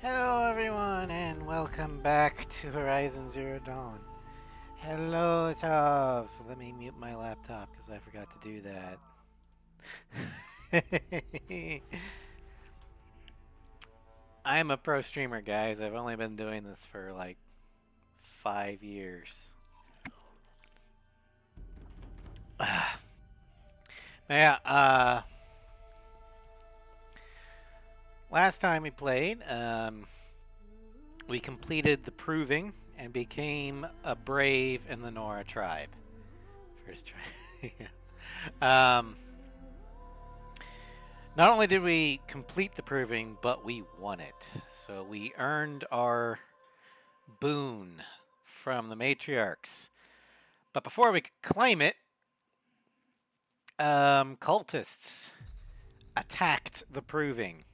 Hello everyone and welcome back to Horizon Zero Dawn. Hello Tav. Let me mute my laptop because I forgot to do that. I'm a pro streamer, guys. I've only been doing this for like 5 years. Yeah, last time we played, we completed the proving and became a brave in the Nora tribe. First try. Yeah. Not only did we complete the proving, but we won it. So we earned our boon from the matriarchs. But before we could claim it, cultists attacked the proving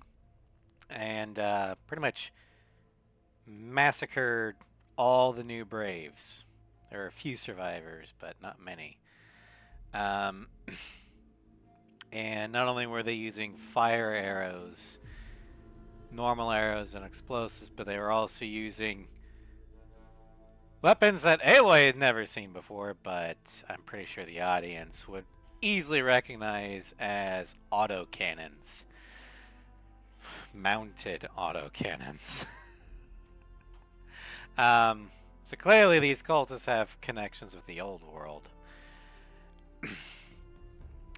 and pretty much massacred all the new braves. There were a few survivors, but not many. Um, and not only were they using fire arrows, normal arrows, and explosives, but they were also using weapons that Aloy had never seen before, but I'm pretty sure the audience would easily recognize as autocannons. Mounted autocannons. So clearly these cultists have connections with the old world.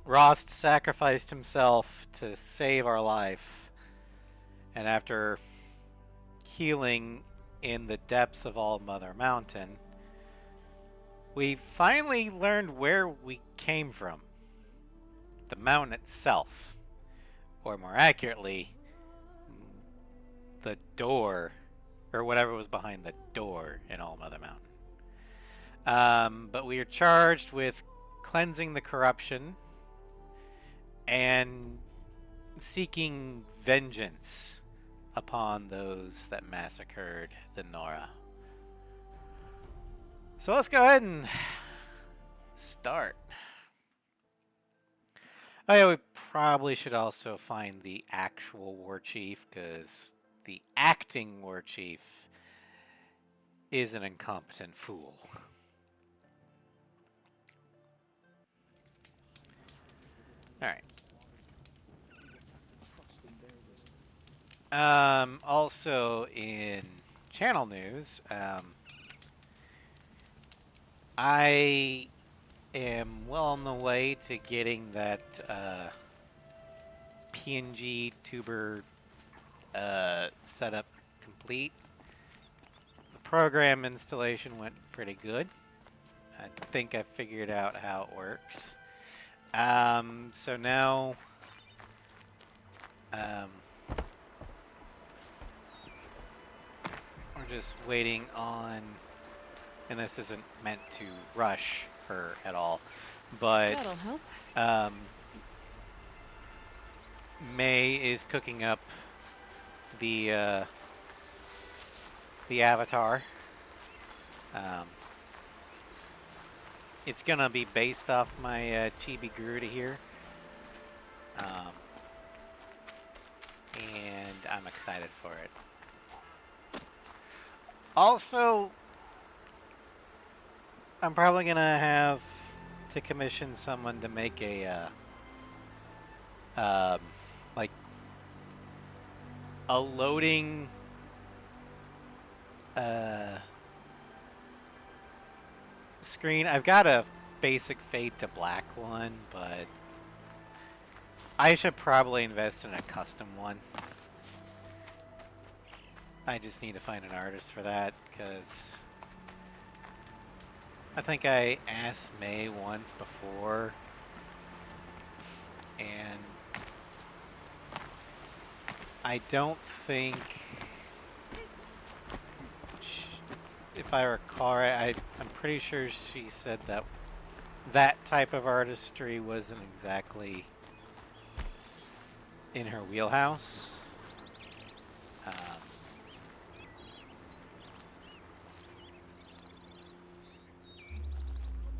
Rost sacrificed himself to save our life, and after healing in the depths of All Mother Mountain, we finally learned where we came from. The mountain itself. Or more accurately, the door, or whatever was behind the door in All Mother Mountain. But we are charged with cleansing the corruption and seeking vengeance upon those that massacred the Nora. So let's go ahead and start. Oh yeah, we probably should also find the actual war chief, because the acting war chief is an incompetent fool. Alright. Also in channel news, I am well on the way to getting that PNG tuber setup complete. The program installation went pretty good. I think I figured out how it works. So now we're just waiting on, and this isn't meant to rush her at all, but That'll help. um, May is cooking up the the avatar. Um, it's gonna be based off my Chibi Garuda here, um, and I'm excited for it. Also, I'm probably gonna have to commission someone to make a like a loading screen. I've got a basic fade to black one, but I should probably invest in a custom one. I just need to find an artist for that, because I think I asked May once before, and I don't think, if I recall right, I'm pretty sure she said that that type of artistry wasn't exactly in her wheelhouse.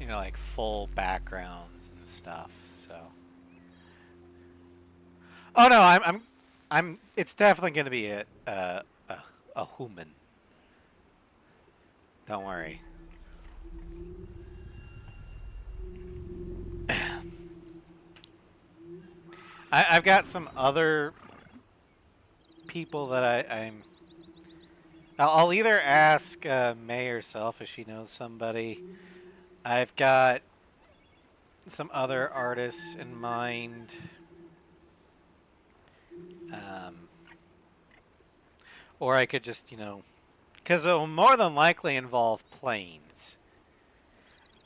You know, like full backgrounds and stuff. So, oh no, I'm. It's definitely going to be a a human. Don't worry. I've got some other people that I'll either ask May herself if she knows somebody. I've got some other artists in mind. Or I could just, because it will more than likely involve planes.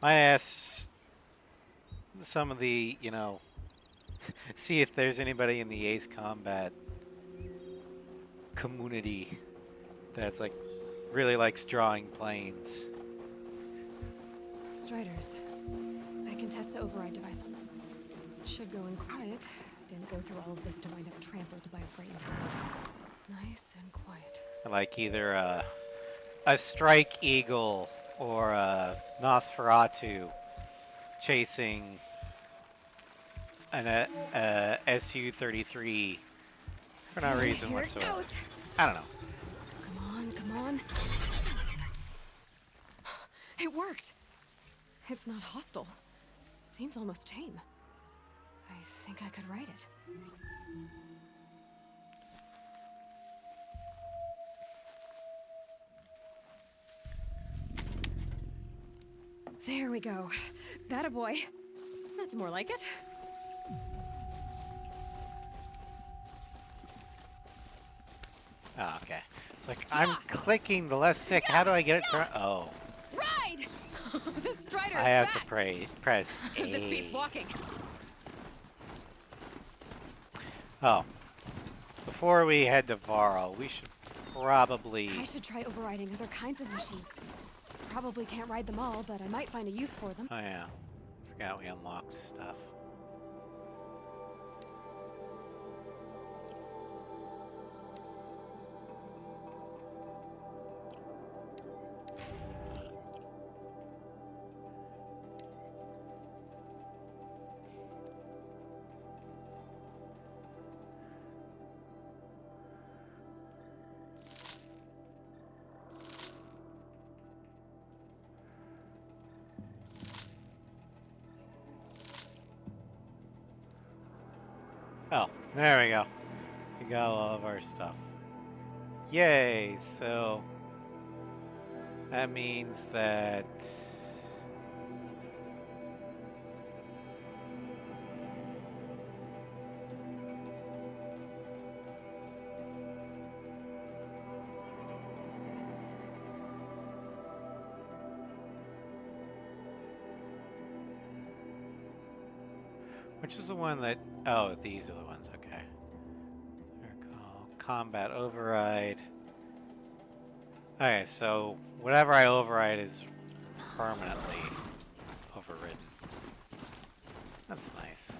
Might ask some of the, see if there's anybody in the Ace Combat community that's like really likes drawing planes. Striders. I can test the override device on them. Should go in quiet. Didn't go through all of this to wind up trampled by a frame. Nice and quiet. Like either a Strike Eagle or a Nosferatu chasing an Su-33 for no reason whatsoever. I don't know. Come on, come on. It worked. It's not hostile. Seems almost tame. I think I could write it. There we go. That a boy. That's more like it. Oh, okay. It's like I'm clicking the left stick. How do I get it to? Oh. Ride! This Strider is I have fast. to press A. This beats walking. Oh. Before we head to Varl, we should probably... I should try overriding other kinds of machines. Probably can't ride them all, but I might find a use for them. Oh yeah. Forgot we unlocked stuff. Oh, there we go. We got all of our stuff. Yay! So that means that which is the one that... Oh, these are the ones, okay. They're called Combat Override. Okay, so whatever I override is permanently overridden. That's nice.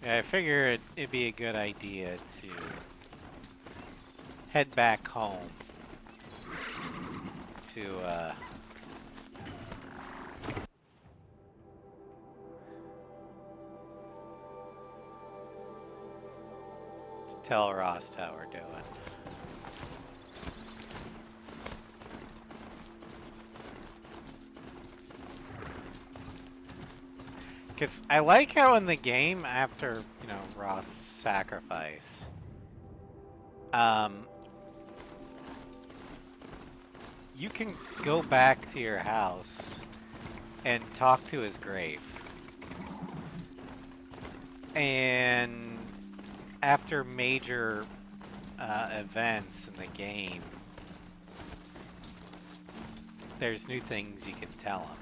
Yeah, I figured it'd be a good idea to head back home to tell Rost how we're doing. Because I like how in the game, after, Rost's sacrifice, you can go back to your house and talk to his grave. And after major events in the game, there's new things you can tell him.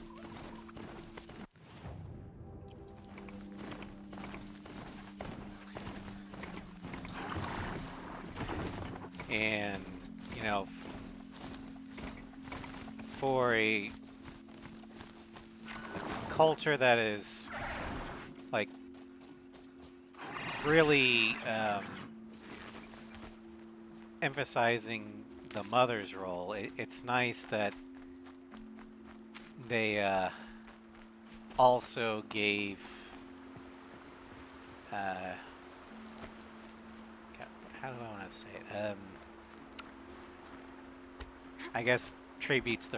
And, for a culture that is, like, really emphasizing the mother's role, it's nice that they also gave how do I want to say it? I guess tributes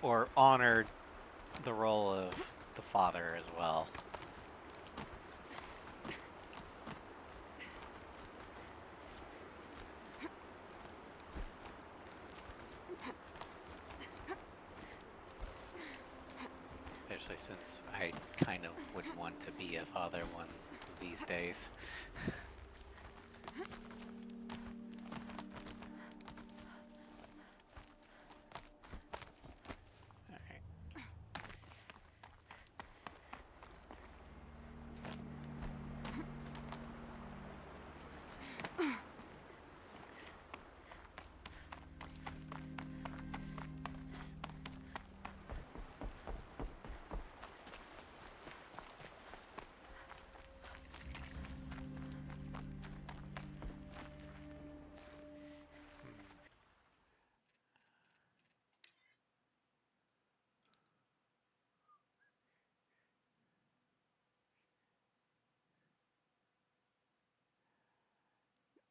or honored the role of the father as well. Especially since I kind of would want to be a father one of these days.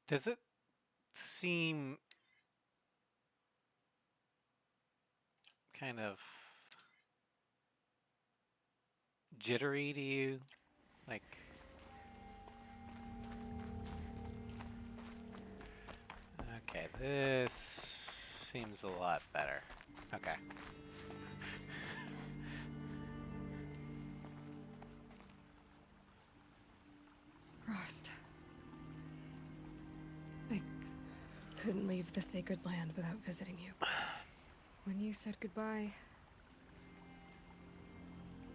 Does it seem kind of jittery to you? Like, okay, this seems a lot better. Okay. Rost. I couldn't leave the sacred land without visiting you. When you said goodbye,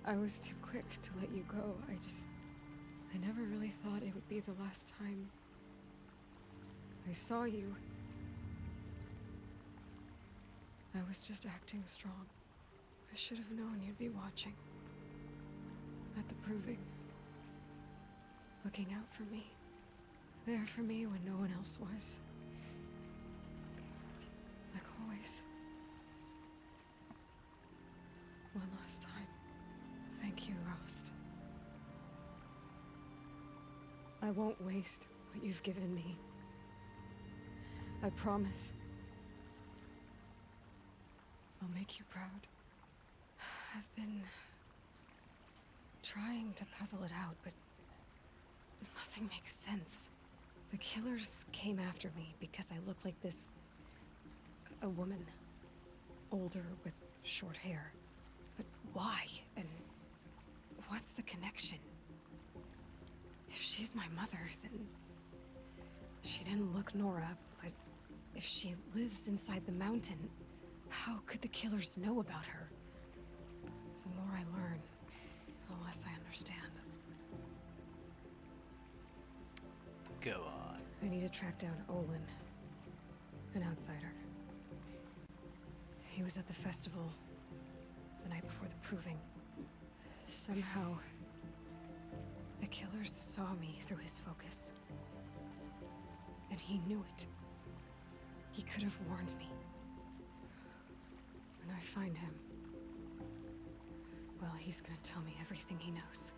I was too quick to let you go. I never really thought it would be the last time I saw you. I was just acting strong. I should have known you'd be watching. At the proving. Looking out for me. There for me when no one else was. Like always. One last time. Thank you, Rost. I won't waste what you've given me. I promise. I'll make you proud. I've been trying to puzzle it out, but nothing makes sense. The killers came after me because I look like this... a woman. Older with short hair. But why? And what's the connection? If she's my mother, then... she didn't look Nora, but if she lives inside the mountain, how could the killers know about her? The more I learn, the less I understand. Go on. I need to track down Olin, an outsider. He was at the festival the night before the proving. Somehow, the killers saw me through his focus. And he knew it. He could have warned me. When I find him, well, he's gonna tell me everything he knows.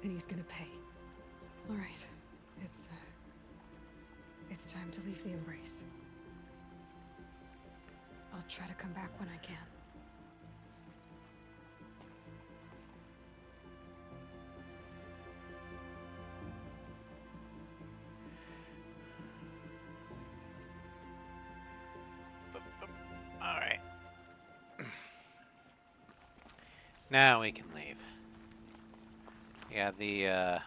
And he's gonna pay. All right, it's time to leave the Embrace. I'll try to come back when I can. All right. Now we can leave. Yeah,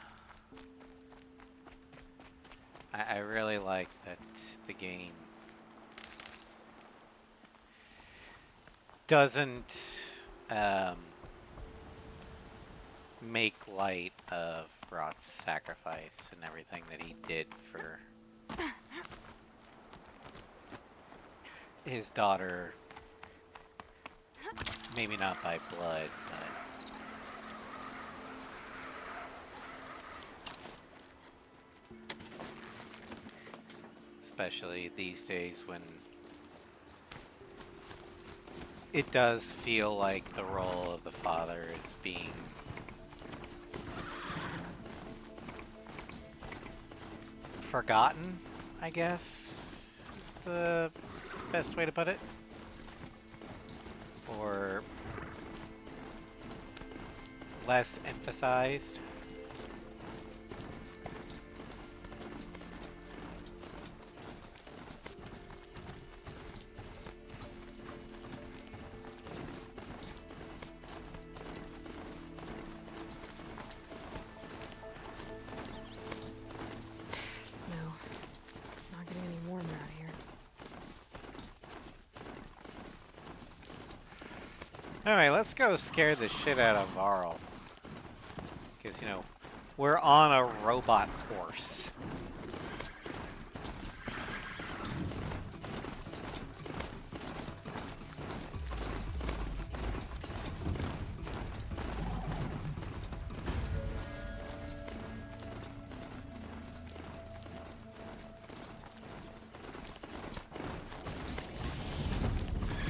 I really like that the game doesn't make light of Rost's sacrifice and everything that he did for his daughter. Maybe not by blood, but especially these days when it does feel like the role of the father is being forgotten, I guess, is the best way to put it. Or less emphasized. Snow. It's not getting any warmer out here. Alright, let's go scare the shit out of Varl. Because, you know, we're on a robot horse.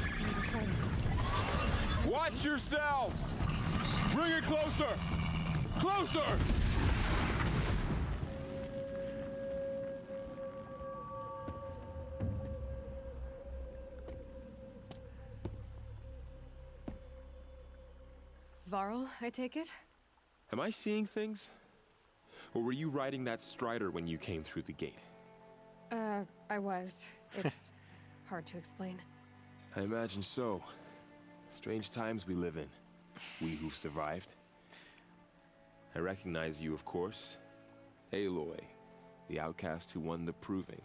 Sounds of fighting. Watch yourselves! Bring it closer! Closer! Varl, I take it? Am I seeing things? Or were you riding that Strider when you came through the gate? I was. It's hard to explain. I imagine so. Strange times we live in. We who've survived. I recognize you, of course. Aloy, the outcast who won the Proving.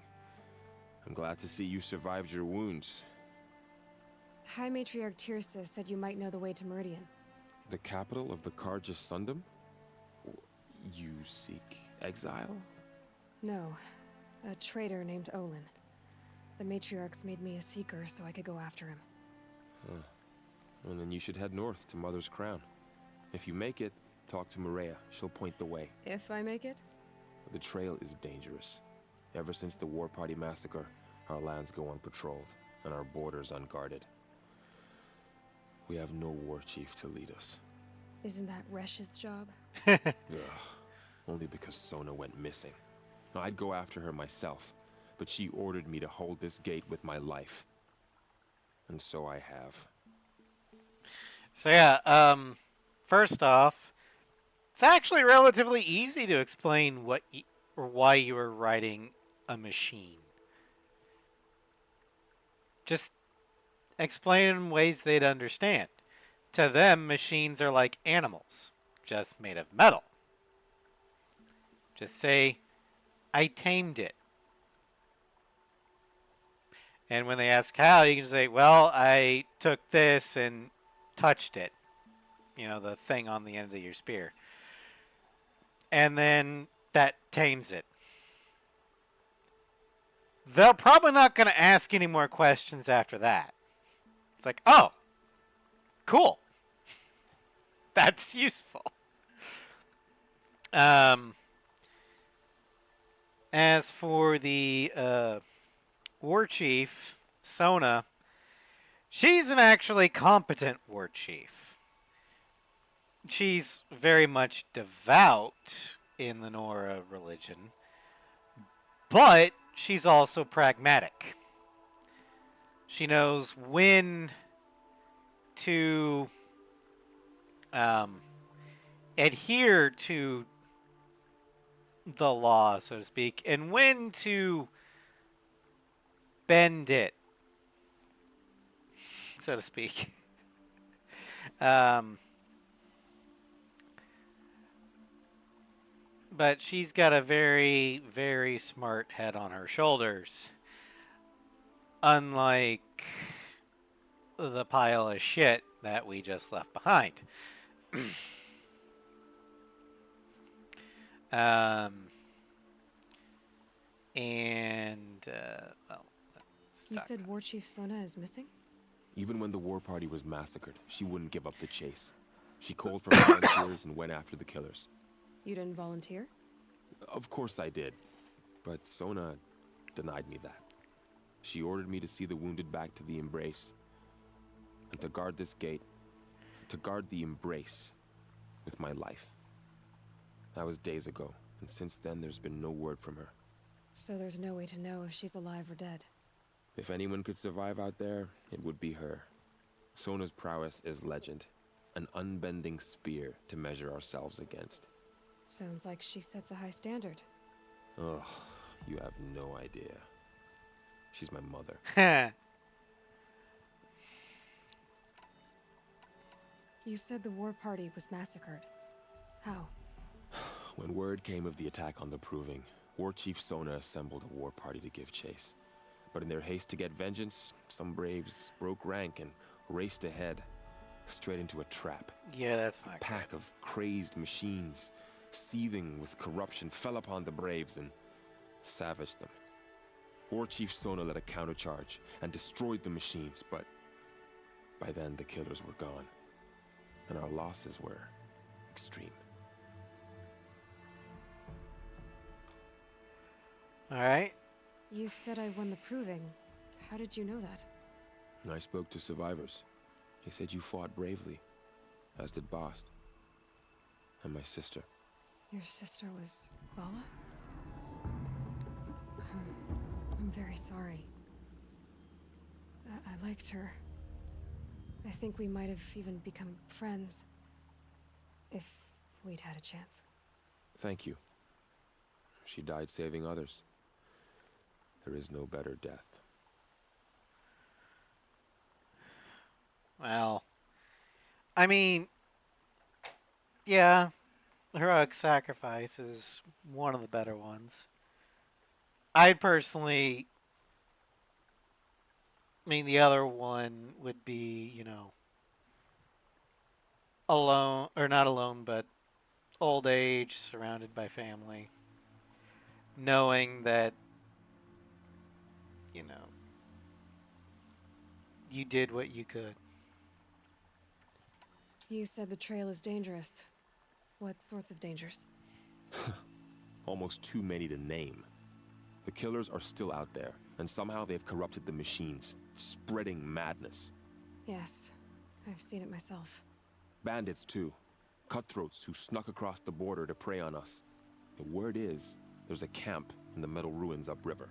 I'm glad to see you survived your wounds. High Matriarch Tirsa said you might know the way to Meridian. The capital of the Carja Sundom? You seek exile? No, a traitor named Olin. The Matriarchs made me a seeker so I could go after him. Well, then you should head north to Mother's Crown. If you make it, talk to Maria. She'll point the way. If I make it? The trail is dangerous. Ever since the War Party massacre, our lands go unpatrolled, and our borders unguarded. We have no war chief to lead us. Isn't that Resh's job? Ugh. Only because Sona went missing. Now, I'd go after her myself, but she ordered me to hold this gate with my life. And so I have. So yeah, first off, it's actually relatively easy to explain what or why you were riding a machine. Just explain it in ways they'd understand. To them, machines are like animals, just made of metal. Just say, I tamed it. And when they ask how, you can say, well, I took this and touched it. You know, the thing on the end of your spear. And then that tames it. They're probably not going to ask any more questions after that. It's like, oh, cool. That's useful. As for the war chief, Sona, she's an actually competent war chief. She's very much devout in the Nora religion, but she's also pragmatic. She knows when to adhere to the law, so to speak, and when to bend it, so to speak. But she's got a very, very smart head on her shoulders. Unlike the pile of shit that we just left behind. Well, You said War Chief Sona is missing? Even when the War Party was massacred, she wouldn't give up the chase. She called for volunteers and went after the killers. You didn't volunteer? Of course I did. But Sona denied me that. She ordered me to see the wounded back to the Embrace. and to guard this gate, to guard the embrace with my life. That was days ago, and since then there's been no word from her. So there's no way to know if she's alive or dead. If anyone could survive out there, it would be her. Sona's prowess is legend, an unbending spear to measure ourselves against. Sounds like she sets a high standard. Ugh, you have no idea. She's my mother. You said the war party was massacred. How? When word came of the attack on the Proving, War Chief Sona assembled a war party to give chase. But in their haste to get vengeance, some braves broke rank and raced ahead, straight into a trap. Yeah, that's not A pack of crazed machines, seething with corruption, fell upon the braves and savaged them. War Chief Sona led a countercharge and destroyed the machines, but by then the killers were gone, and our losses were extreme. All right. You said I won the Proving. How did you know that? I spoke to survivors. They said you fought bravely, as did Bast. And my sister. Your sister was Vala? I'm very sorry. I liked her. I think we might have even become friends. If we'd had a chance. Thank you. She died saving others. There is no better death. Well, I mean, yeah, heroic sacrifice is one of the better ones. I'd personally, I mean, the other one would be, you know, alone, or not alone, but old age, surrounded by family, knowing that, you know, you did what you could. You said the trail is dangerous. What sorts of dangers? Almost too many to name. The killers are still out there, and somehow they've corrupted the machines, spreading madness. Yes, I've seen it myself. Bandits, too. Cutthroats who snuck across the border to prey on us. The word is, there's a camp in the metal ruins upriver.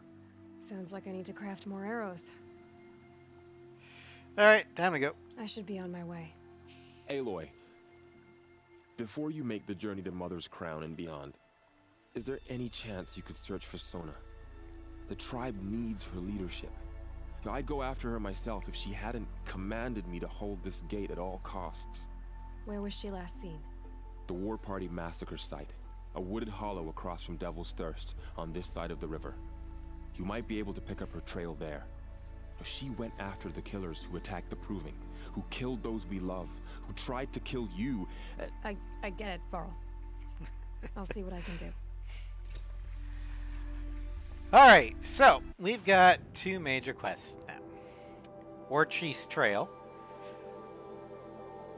Sounds like I need to craft more arrows. Alright, time to go. I should be on my way. Aloy, before you make the journey to Mother's Crown and beyond, is there any chance you could search for Sona? The tribe needs her leadership. I'd go after her myself if she hadn't commanded me to hold this gate at all costs. Where was she last seen? The War Party massacre site, a wooded hollow across from Devil's Thirst on this side of the river. You might be able to pick up her trail there. She went after the killers who attacked the Proving, who killed those we love, who tried to kill you. I get it, Varl. I'll see what I can do. Alright, so we've got two major quests now. War Chief's Trail.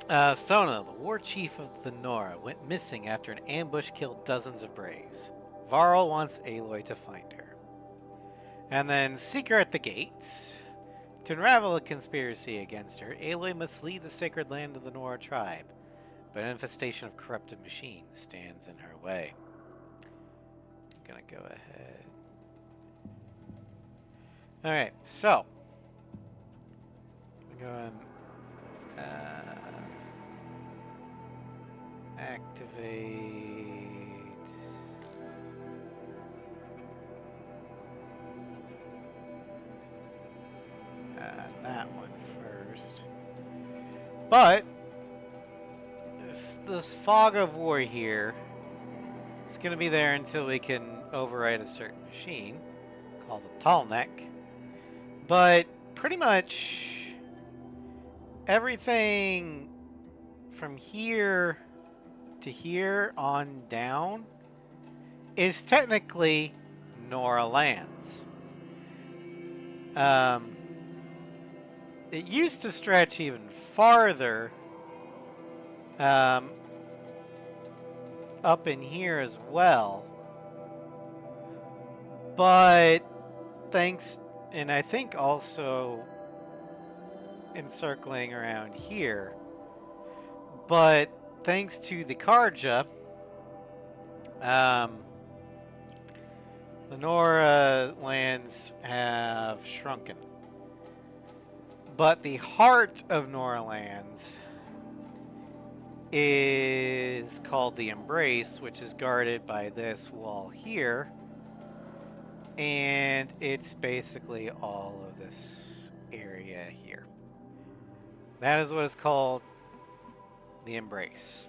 Sona, the War Chief of the Nora, went missing after an ambush killed dozens of braves. Varl wants Aloy to find her. And then Seeker at the Gates. To unravel a conspiracy against her, Aloy must lead the sacred land of the Nora tribe, but an infestation of corrupted machines stands in her way. I'm gonna go ahead. Alright, so I'm going activate that one first. But this fog of war here is going to be there until we can override a certain machine called the Tallneck. But pretty much everything from here to here on down is technically Nora lands. It used to stretch even farther up in here as well. But thanks, and I think also encircling around here. But thanks to the Karja, the Nora lands have shrunken. But the heart of Nora lands is called the Embrace, which is guarded by this wall here. And it's basically all of this area here. That is what is called the Embrace.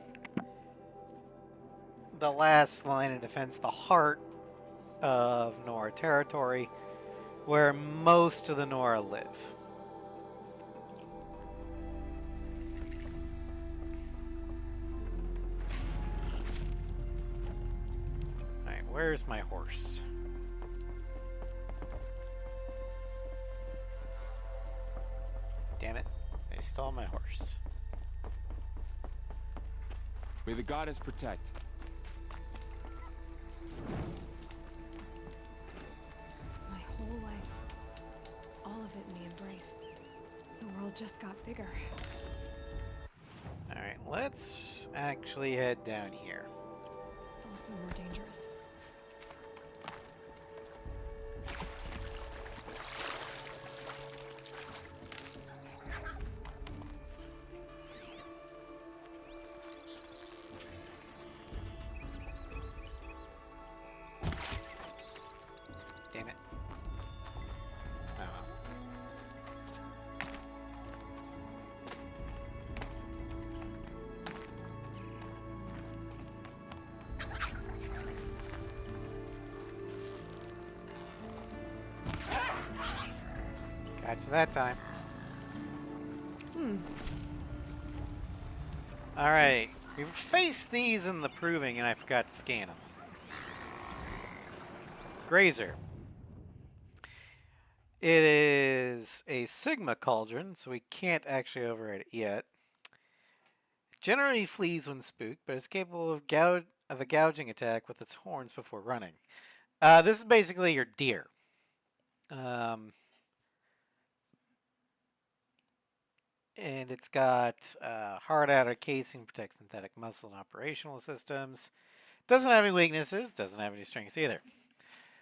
The last line of defense, the heart of Nora territory, where most of the Nora live. Alright, where's my horse? Damn it, they stole my horse. May the goddess protect. My whole life, all of it in the Embrace. The world just got bigger. Alright, let's actually head down here. Also more dangerous. Damn it. Oh well. Gotcha that time. Alright, we've faced these in the proving and I forgot to scan them. Grazer. It is a Sigma Cauldron, so we can't actually override it yet. It generally flees when spooked, but is capable of a gouging attack with its horns before running. This is basically your deer. And it's got hard outer casing, protects synthetic muscle and operational systems. Doesn't have any weaknesses, doesn't have any strengths either.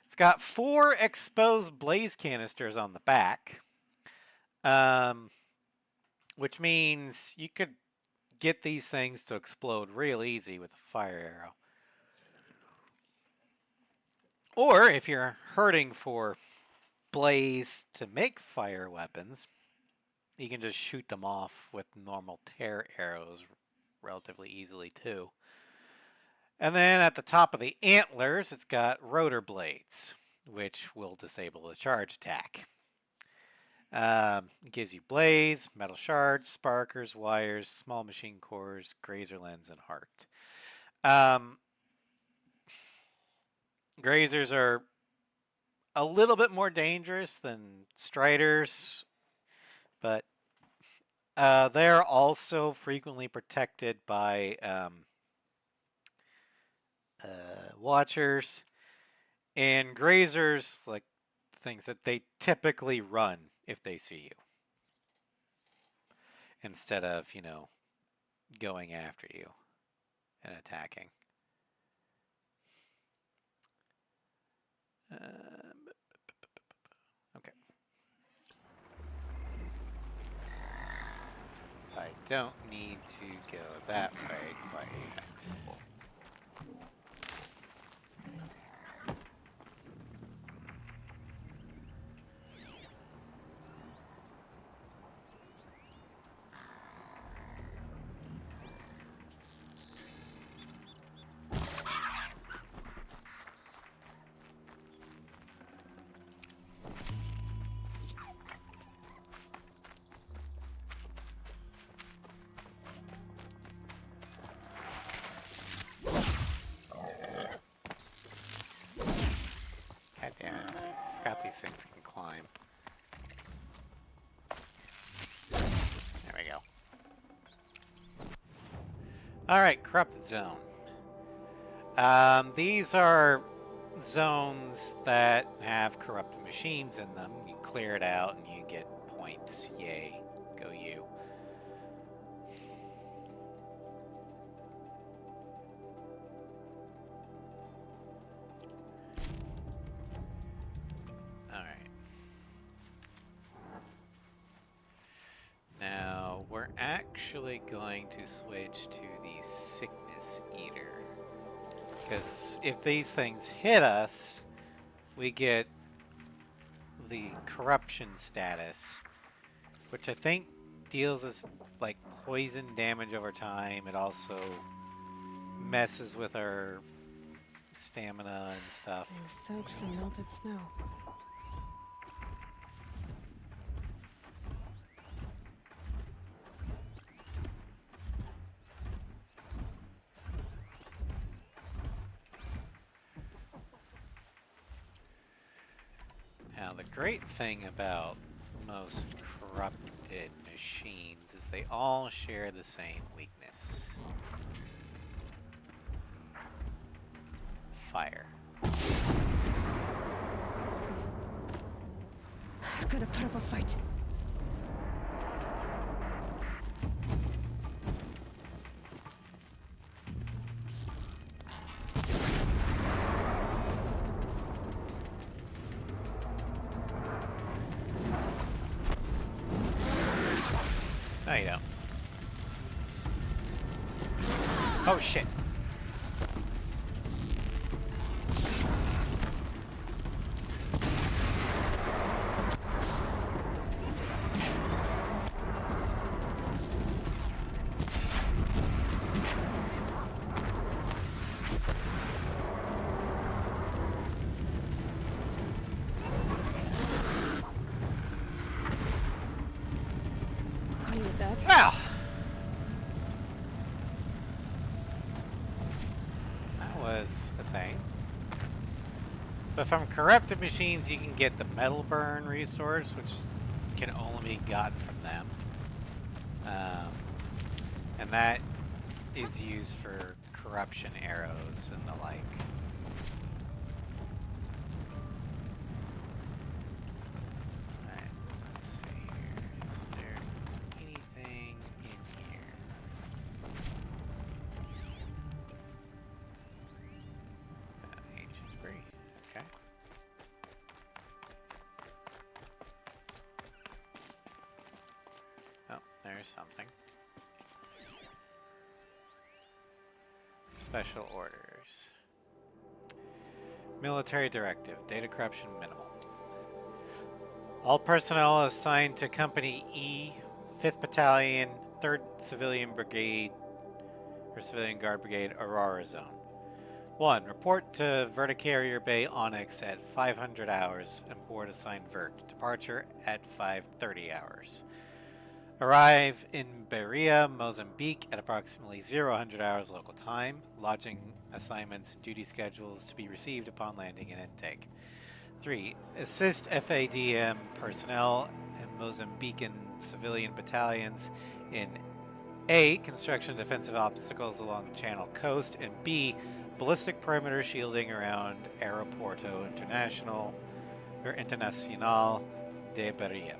It's got 4 exposed blaze canisters on the back, which means you could get these things to explode real easy with a fire arrow. Or if you're hurting for blaze to make fire weapons, you can just shoot them off with normal tear arrows relatively easily too. And then at the top of the antlers, it's got rotor blades, which will disable the charge attack. It gives you blaze, metal shards, sparkers, wires, small machine cores, grazer lens, and heart. Grazers are a little bit more dangerous than striders, but they're also frequently protected by watchers, and grazers, like things that they typically run if they see you, instead of, going after you and attacking. Okay. I don't need to go that way quite yet. God damn it. I forgot these things can climb. There we go. Alright, Corrupted Zone. These are zones that have corrupted machines in them. You clear it out and you get points. Yay. go you. Alright. Now, we're actually going to switch to the Sickness Eater. Because if these things hit us, we get the corruption status, which I think deals us like poison damage over time. It also messes with our stamina and stuff. I'm soaked from melted snow. Now, the great thing about most corrupted machines is they all share the same weakness. Fire. I've gotta put up a fight. No, you don't. Oh, shit. I need that. Well, that was a thing. But from corrupted machines, you can get the metal burn resource, which can only be gotten from them. And that is used for corruption arrows and the like. Alright, let's see here. Is there anything in here? Ancient debris. Okay. Oh, there's something. Special orders. Military directive. Data corruption minimal. All personnel assigned to Company E, 5th Battalion, 3rd Civilian Brigade, or Civilian Guard Brigade, Aurora Zone. 1. Report to Verticarrier Bay Onyx at 500 hours and board assigned Vert. Departure at 5:30 hours. Arrive in Berea, Mozambique at approximately 0000 hours local time. Lodging assignments and duty schedules to be received upon landing and intake. 3. Assist FADM personnel and Mozambican civilian battalions in A. Construction defensive obstacles along the Channel coast, and B. Ballistic perimeter shielding around Aeroporto Internacional de Berea.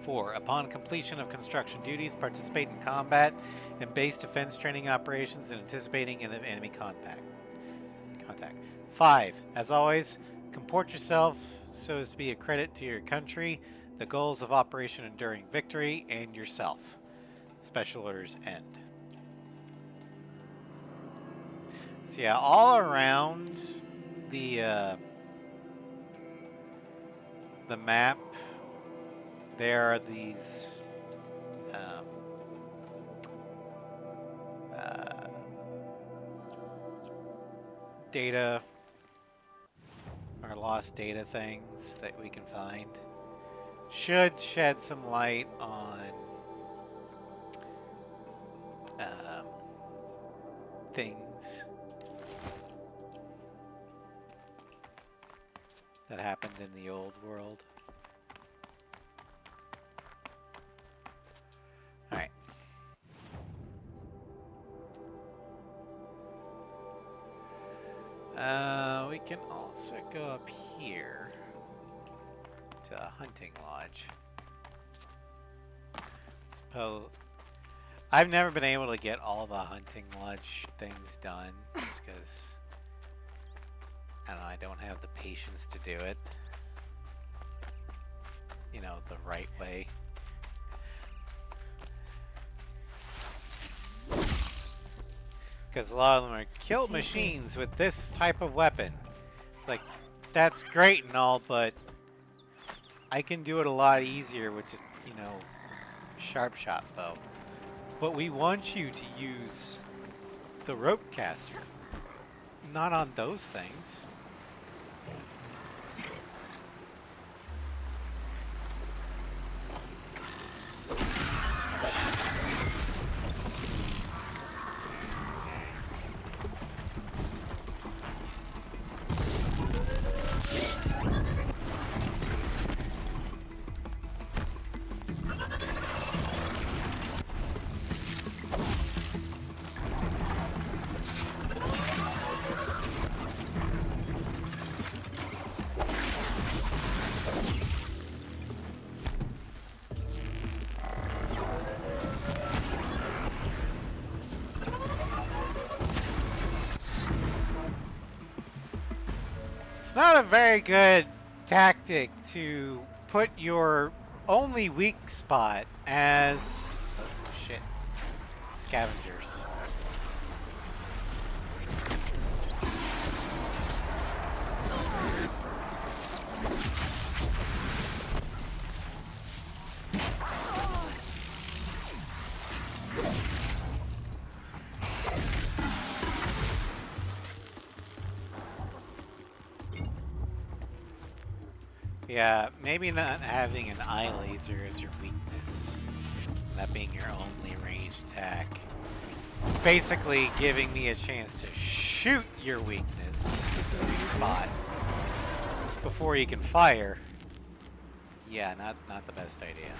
4. Upon completion of construction duties, participate in combat and base defense training operations and anticipating enemy contact. 5. As always, comport yourself so as to be a credit to your country, the goals of Operation Enduring Victory, and yourself. Special orders end. So yeah, all around the map, there are these data or lost data things that we can find. Should shed some light on things that happened in the old world. Alright. We can also go up here to a hunting lodge. Oh, I've never been able to get all the hunting lodge things done just because I don't know, I don't have the patience to do it. You know, the right way. Because a lot of them are kill machines with this type of weapon. It's like, that's great and all, but I can do it a lot easier with just, you know, sharp shot bow. But we want you to use the rope caster. Not on those things. It's not a very good tactic to put your only weak spot as oh shit, scavengers. Yeah, maybe not having an eye laser as your weakness. That being your only ranged attack. Basically giving me a chance to shoot your weakness, the weak spot, before you can fire. Yeah, not the best idea.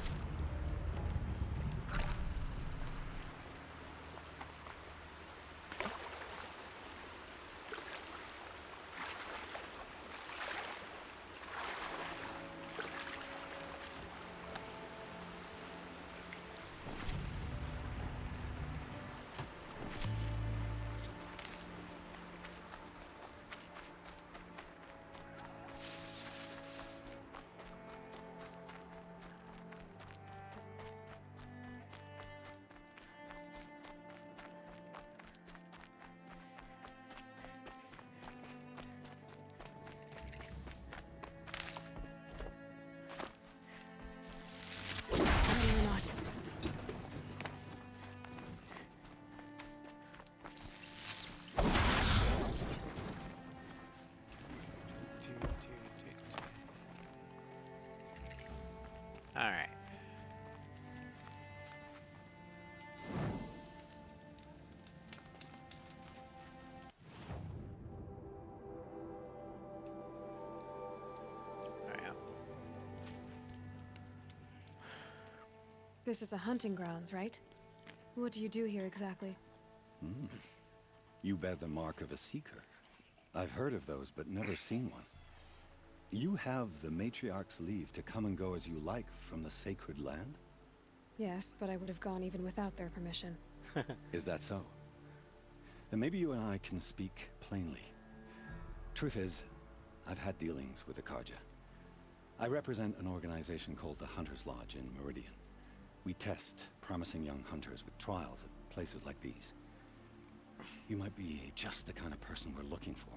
Alright. This is a hunting grounds, right? What do you do here exactly? You bear the mark of a seeker. I've heard of those, but never seen one. You have the Matriarch's leave to come and go as you like from the sacred land? Yes, but I would have gone even without their permission. Is that so? Then maybe you and I can speak plainly. Truth is, I've had dealings with the Carja. I represent an organization called the Hunter's Lodge in Meridian. We test promising young hunters with trials at places like these. You might be just the kind of person we're looking for.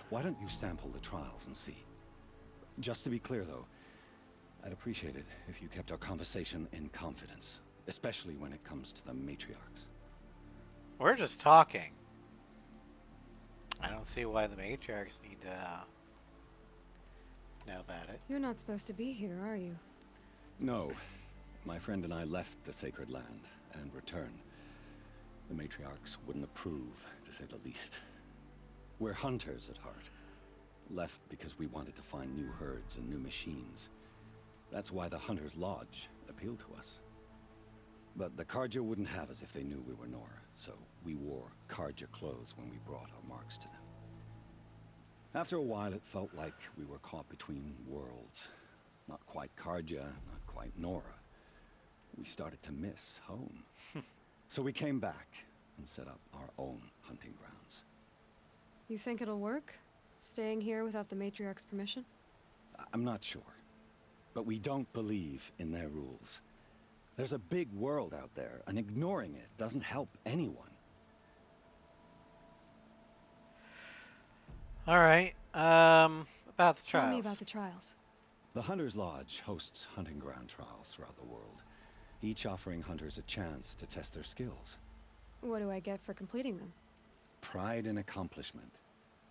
Why don't you sample the trials and see? Just to be clear, though, I'd appreciate it if you kept our conversation in confidence, especially when it comes to the matriarchs. We're just talking. I don't see why the matriarchs need to know about it. You're not supposed to be here, are you? No. My friend and I left the sacred land and returned. The matriarchs wouldn't approve, to say the least. We're hunters at heart. Left because we wanted to find new herds and new machines. That's why the Hunter's Lodge appealed to us. But the Carja wouldn't have us if they knew we were Nora, so we wore Carja clothes when we brought our marks to them. After a while, it felt like we were caught between worlds. Not quite Carja, not quite Nora. we started to miss home. So we came back and set up our own hunting grounds. You think it'll work? Staying here without the matriarch's permission? I'm not sure. But we don't believe in their rules. There's a big world out there, and ignoring it doesn't help anyone. Alright, about the trials. Tell me about the trials. The Hunter's Lodge hosts hunting ground trials throughout the world, each offering hunters a chance to test their skills. What do I get for completing them? Pride in accomplishment,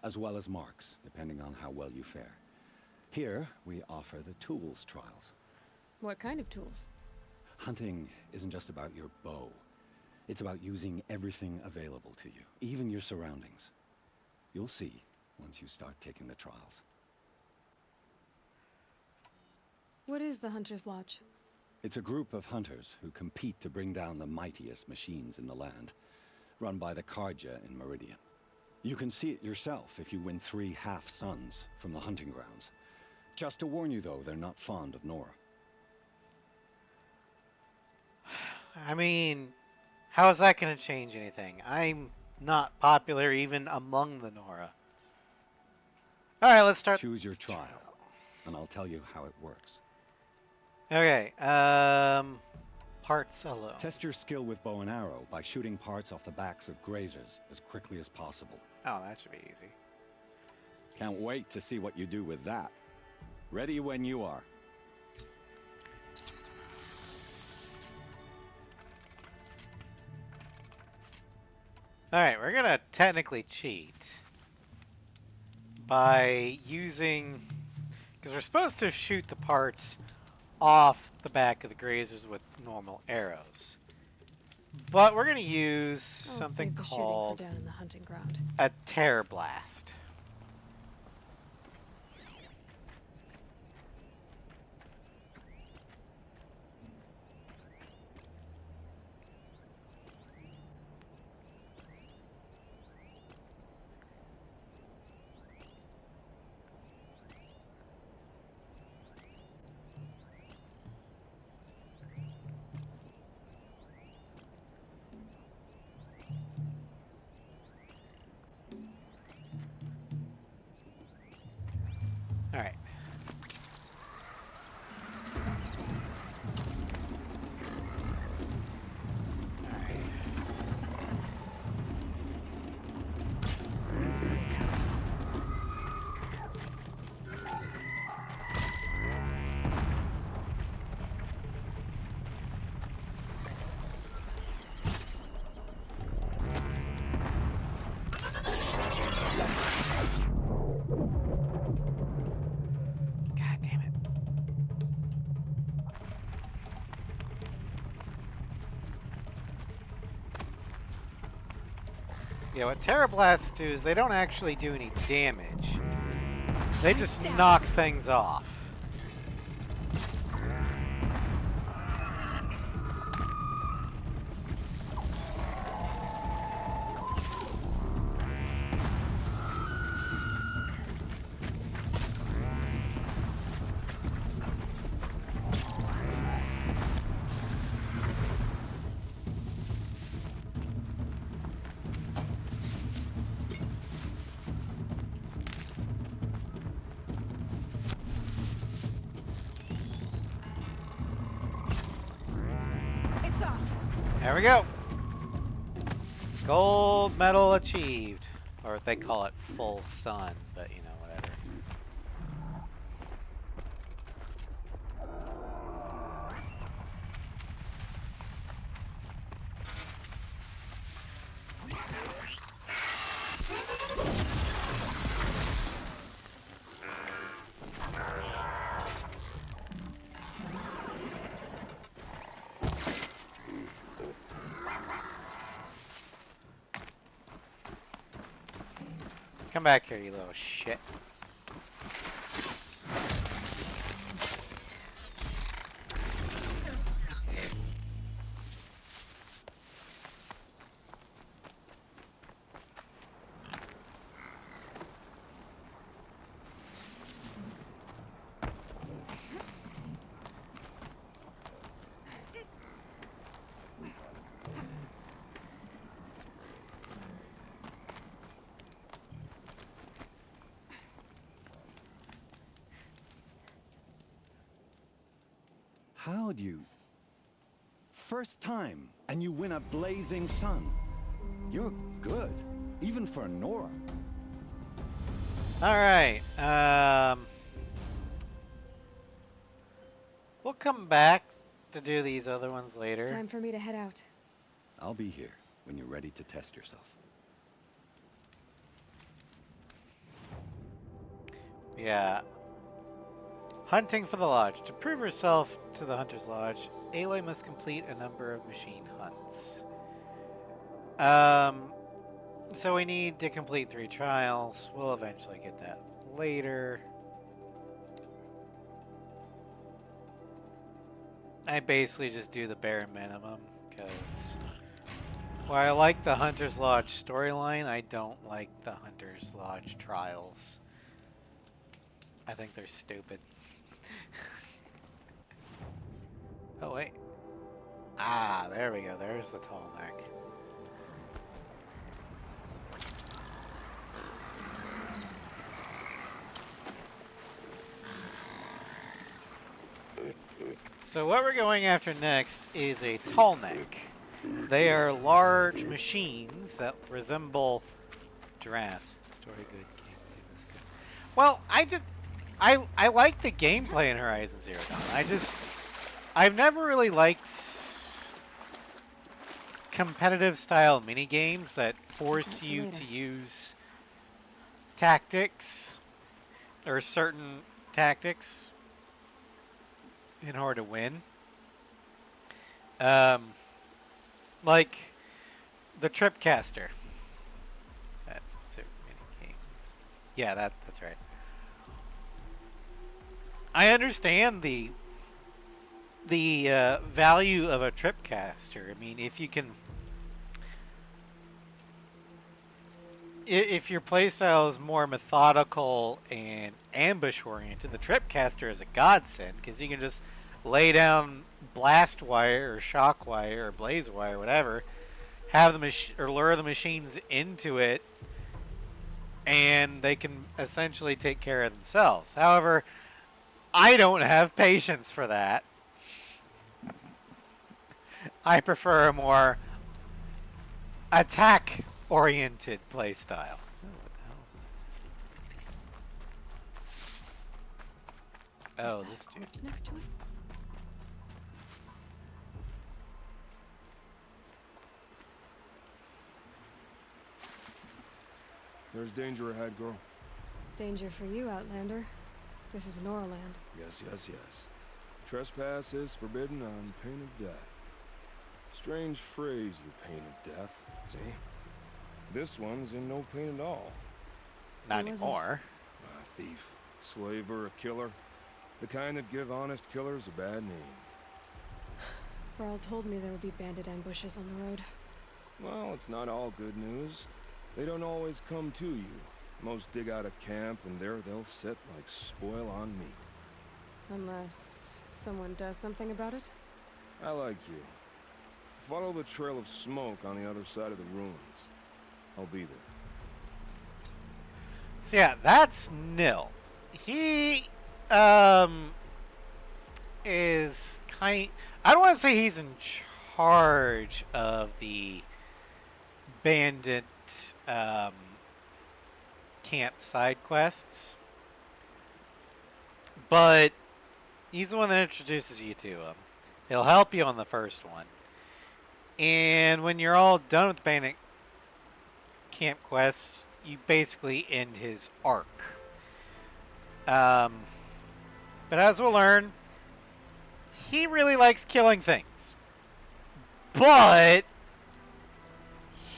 as well as marks, depending on how well you fare. Here, we offer the tools trials. What kind of tools? Hunting isn't just about your bow. It's about using everything available to you, even your surroundings. You'll see once you start taking the trials. What is the Hunter's Lodge? It's a group of hunters who compete to bring down the mightiest machines in the land, run by the Carja in Meridian. You can see it yourself if you win 3 half-suns from the hunting grounds. Just to warn you, though, they're not fond of Nora. I mean, how is that going to change anything? I'm not popular even among the Nora. Alright, let's start. Choose your trial, and I'll tell you how it works. Okay, parts alone. Test your skill with bow and arrow by shooting parts off the backs of grazers as quickly as possible. Oh, that should be easy. Can't wait to see what you do with that. Ready when you are. Alright, we're gonna technically cheat by using, because we're supposed to shoot the parts off the back of the grazers with normal arrows. But we're gonna use something save the called shooting for down in the hunting ground. a Terror Blast. Alright. God damn it. Yeah, what Terror Blasts do is they don't actually do any damage. They just knock things off. It's off. There we go. Gold medal achieved. Or they call it full sun, but you know, whatever. Come back here, you little shit. allowed you. First time, and you win a blazing sun. You're good, even for Nora. Alright, we'll come back to do these other ones later. Time for me to head out. I'll be here when you're ready to test yourself. Yeah. Hunting for the Lodge. To prove herself to the Hunter's Lodge, Aloy must complete a number of machine hunts. So we need to complete 3 trials. We'll eventually get that later. I basically just do the bare minimum, because while I like the Hunter's Lodge storyline, I don't like the Hunter's Lodge trials. I think they're stupid. Oh, wait. Ah, there we go. There's the tall neck. So what we're going after next is a tall neck. They are large machines that resemble giraffes. Story good, gameplay this good. Well, I like the gameplay in Horizon Zero Dawn. I've never really liked competitive style mini games that force you to use tactics or certain tactics in order to win. Like the Tripcaster. That's specific mini games. Yeah, that's right. I understand the value of a Tripcaster. I mean, if you can, if your playstyle is more methodical and ambush oriented, the Tripcaster is a godsend, because you can just lay down blast wire or shock wire or blaze wire, whatever, have the or lure the machines into it, and they can essentially take care of themselves. However, I don't have patience for that. I prefer a more attack-oriented playstyle. Oh, what the hell is this? Oh, this dude. Corpse next to it? There's danger ahead, girl. Danger for you, Outlander. This is Noraland. Yes, yes, yes. Trespass is forbidden on pain of death. Strange phrase, the pain of death. See? This one's in no pain at all. Not Who was anymore. A thief, slaver, a killer. The kind that give honest killers a bad name. Varl told me there would be bandit ambushes on the road. Well, it's not all good news. They don't always come to you. Most dig out a camp, and there they'll sit like spoil on meat. Unless someone does something about it? I like you. Follow the trail of smoke on the other side of the ruins. I'll be there. So yeah, that's Nil. He is I don't want to say he's in charge of the bandit camp side quests, but he's the one that introduces you to him. He'll help you on the first one, and when you're all done with the bandit camp quests, you basically end his arc. But as we'll learn, he really likes killing things, but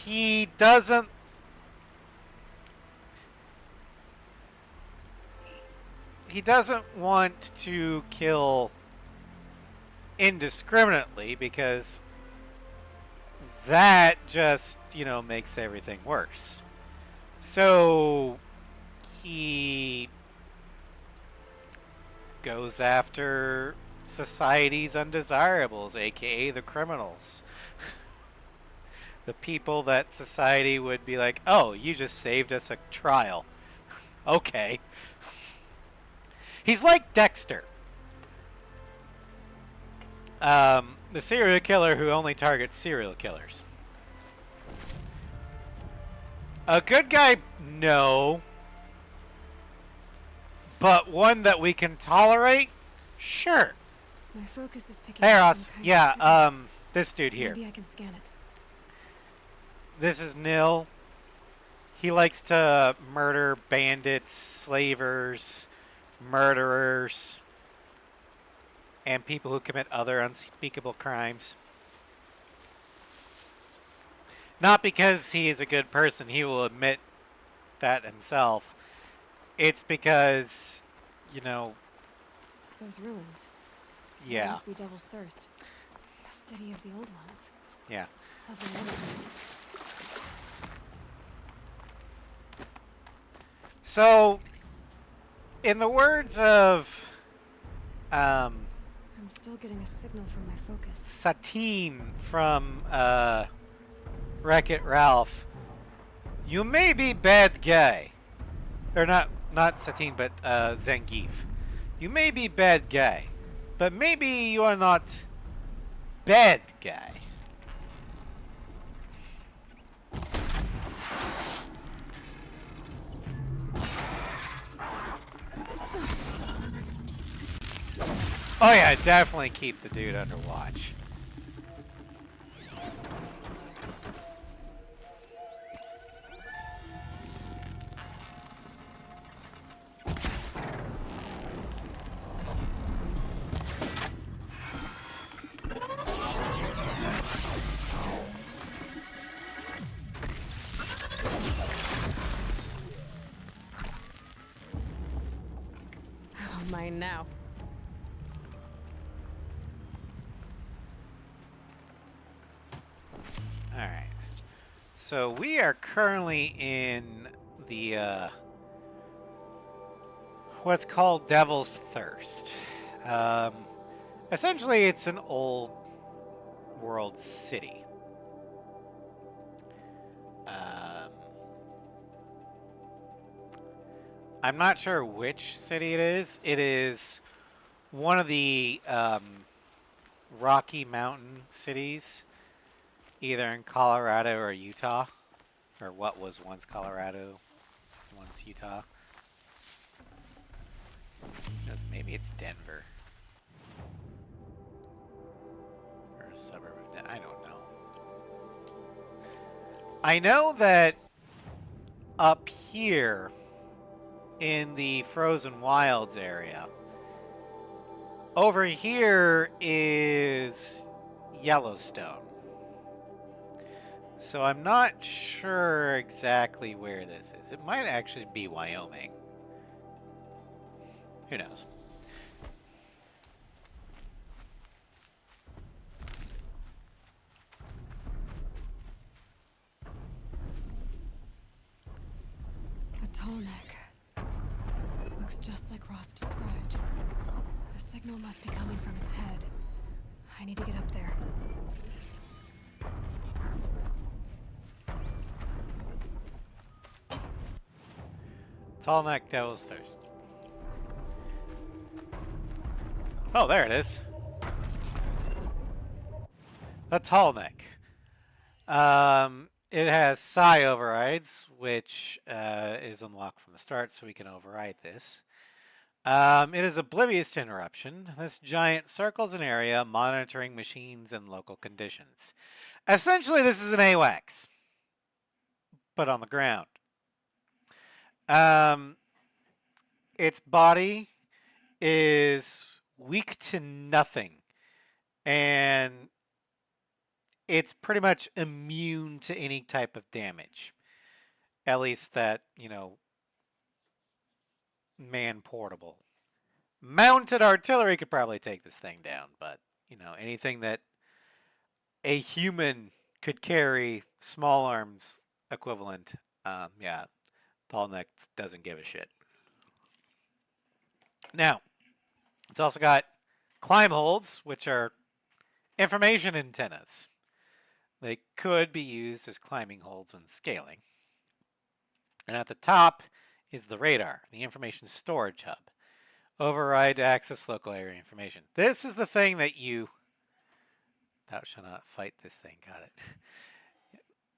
he doesn't want to kill indiscriminately, because that just, makes everything worse. So he goes after society's undesirables, aka the criminals. The people that society would be like, oh, you just saved us a trial. Okay. He's like Dexter. The serial killer who only targets serial killers. A good guy, no. But one that we can tolerate, sure. My focus is picking Hey up Ross, some kind of yeah, signal. this dude here. Maybe I can scan it. This is Nil. He likes to murder bandits, slavers, murderers, and people who commit other unspeakable crimes. Not because he is a good person, he will admit that himself. It's because, you know, Those ruins. That yeah, must be Devil's Thirst. A city of the old ones. yeah. Lovely memory. So, in the words of I'm still getting a signal from my focus. Satine from Wreck-It Ralph, you may be bad guy. Or not Satine, but Zangief. You may be bad guy, but maybe you are not bad guy. Oh yeah, definitely keep the dude under watch. Oh, mine now. Alright. So we are currently in the what's called Devil's Thirst. Essentially it's an old world city. I'm not sure which city it is. It is one of the Rocky Mountain cities, either in Colorado or Utah, or what was once Colorado, once Utah. Maybe it's Denver. Or a suburb of Denver. I don't know. I know that up here in the Frozen Wilds area, over here is Yellowstone. So I'm not sure exactly where this is. It might actually be Wyoming. Who knows? A tall neck. Looks just like Ross described. The signal must be coming from its head. I need to get up there. Tall neck Devil's Thirst. Oh, there it is. The tall neck. It has psi overrides, which is unlocked from the start, so we can override this. It is oblivious to interruption. This giant circles an area, monitoring machines and local conditions. Essentially, this is an AWACS, but on the ground. Its body is weak to nothing, and it's pretty much immune to any type of damage. At least that, man portable. Mounted artillery could probably take this thing down, but, anything that a human could carry, small arms equivalent, yeah, tall neck doesn't give a shit. Now, it's also got climb holds, which are information antennas. They could be used as climbing holds when scaling. And at the top is the radar, the information storage hub. Override to access local area information. This is the thing that you Thou shalt not fight this thing. Got it.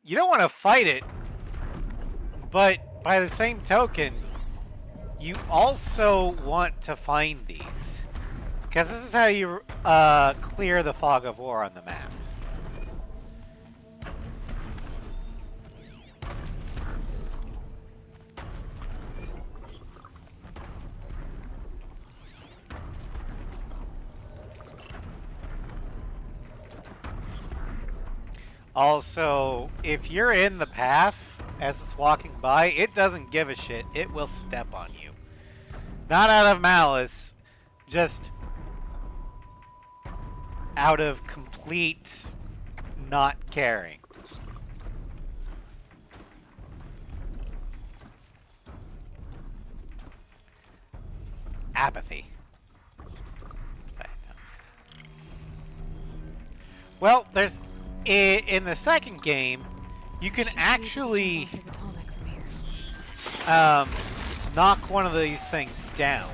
You don't want to fight it, but by the same token, you also want to find these. Because this is how you clear the fog of war on the map. Also, if you're in the path as it's walking by, it doesn't give a shit. It will step on you. Not out of malice, just out of complete not caring. Apathy. Well, there's in the second game, you can actually knock one of these things down.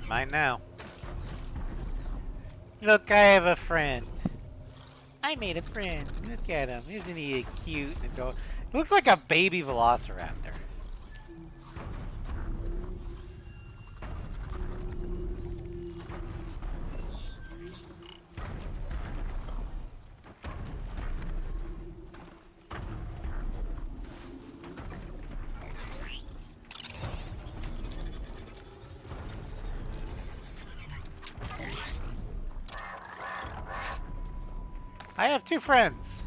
Mine now. Look, I have a friend. I made a friend. Look at him. Isn't he cute and adorable? He looks like a baby velociraptor. I have two friends.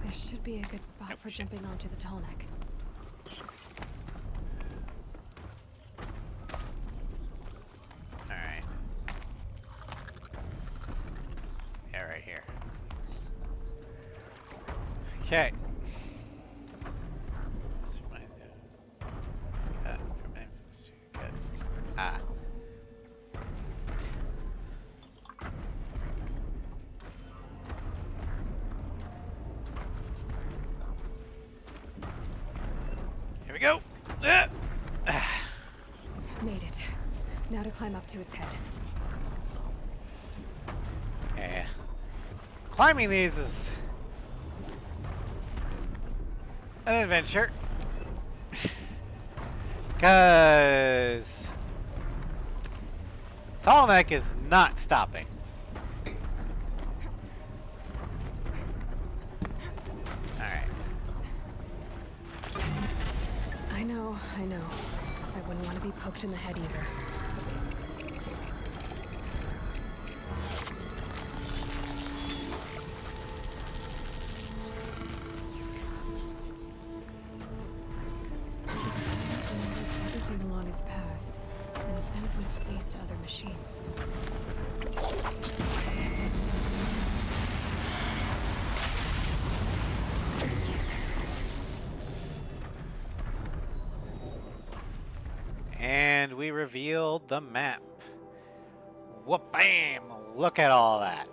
This should be a good spot for jumping onto the tall neck. Alright. Yeah, right here. Okay. This reminds me of- got from Memphis to get- Ah. Here we go. Made it. Now to climb up to its head. Yeah. Climbing these is an adventure. Because Tall Neck is not stopping. Alright. I know. I wouldn't want to be poked in the head either. Knows everything along its path and sends what it sees to other machines. And we revealed the map. Whoop bam! Look at all that.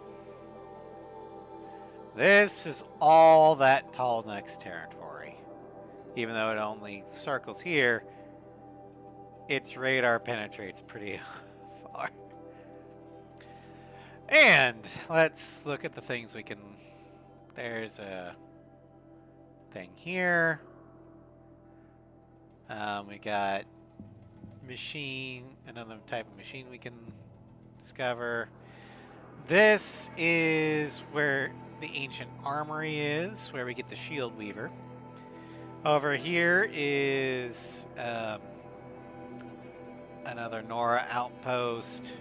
This is all that Tall Neck's territory. Even though it only circles here, its radar penetrates pretty far. And let's look at the things we can... There's a thing here. We got machine, another type of machine we can discover. This is where the ancient armory is, where we get the shield weaver. Over here is another Nora outpost.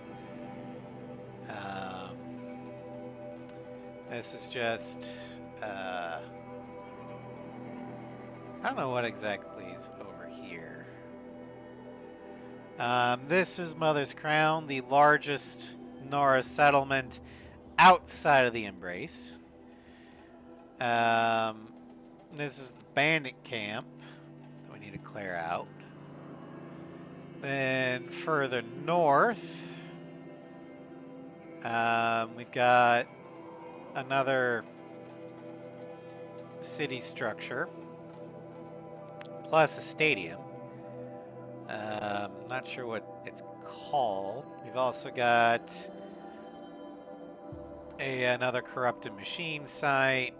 Um, this is just... I don't know what exactly is over here. This is Mother's Crown, the largest Nora settlement outside of the Embrace. This is the bandit camp that we need to clear out. Then further north, we've got another city structure, plus a stadium. Not sure what it's called. We've also got another corrupted machine site.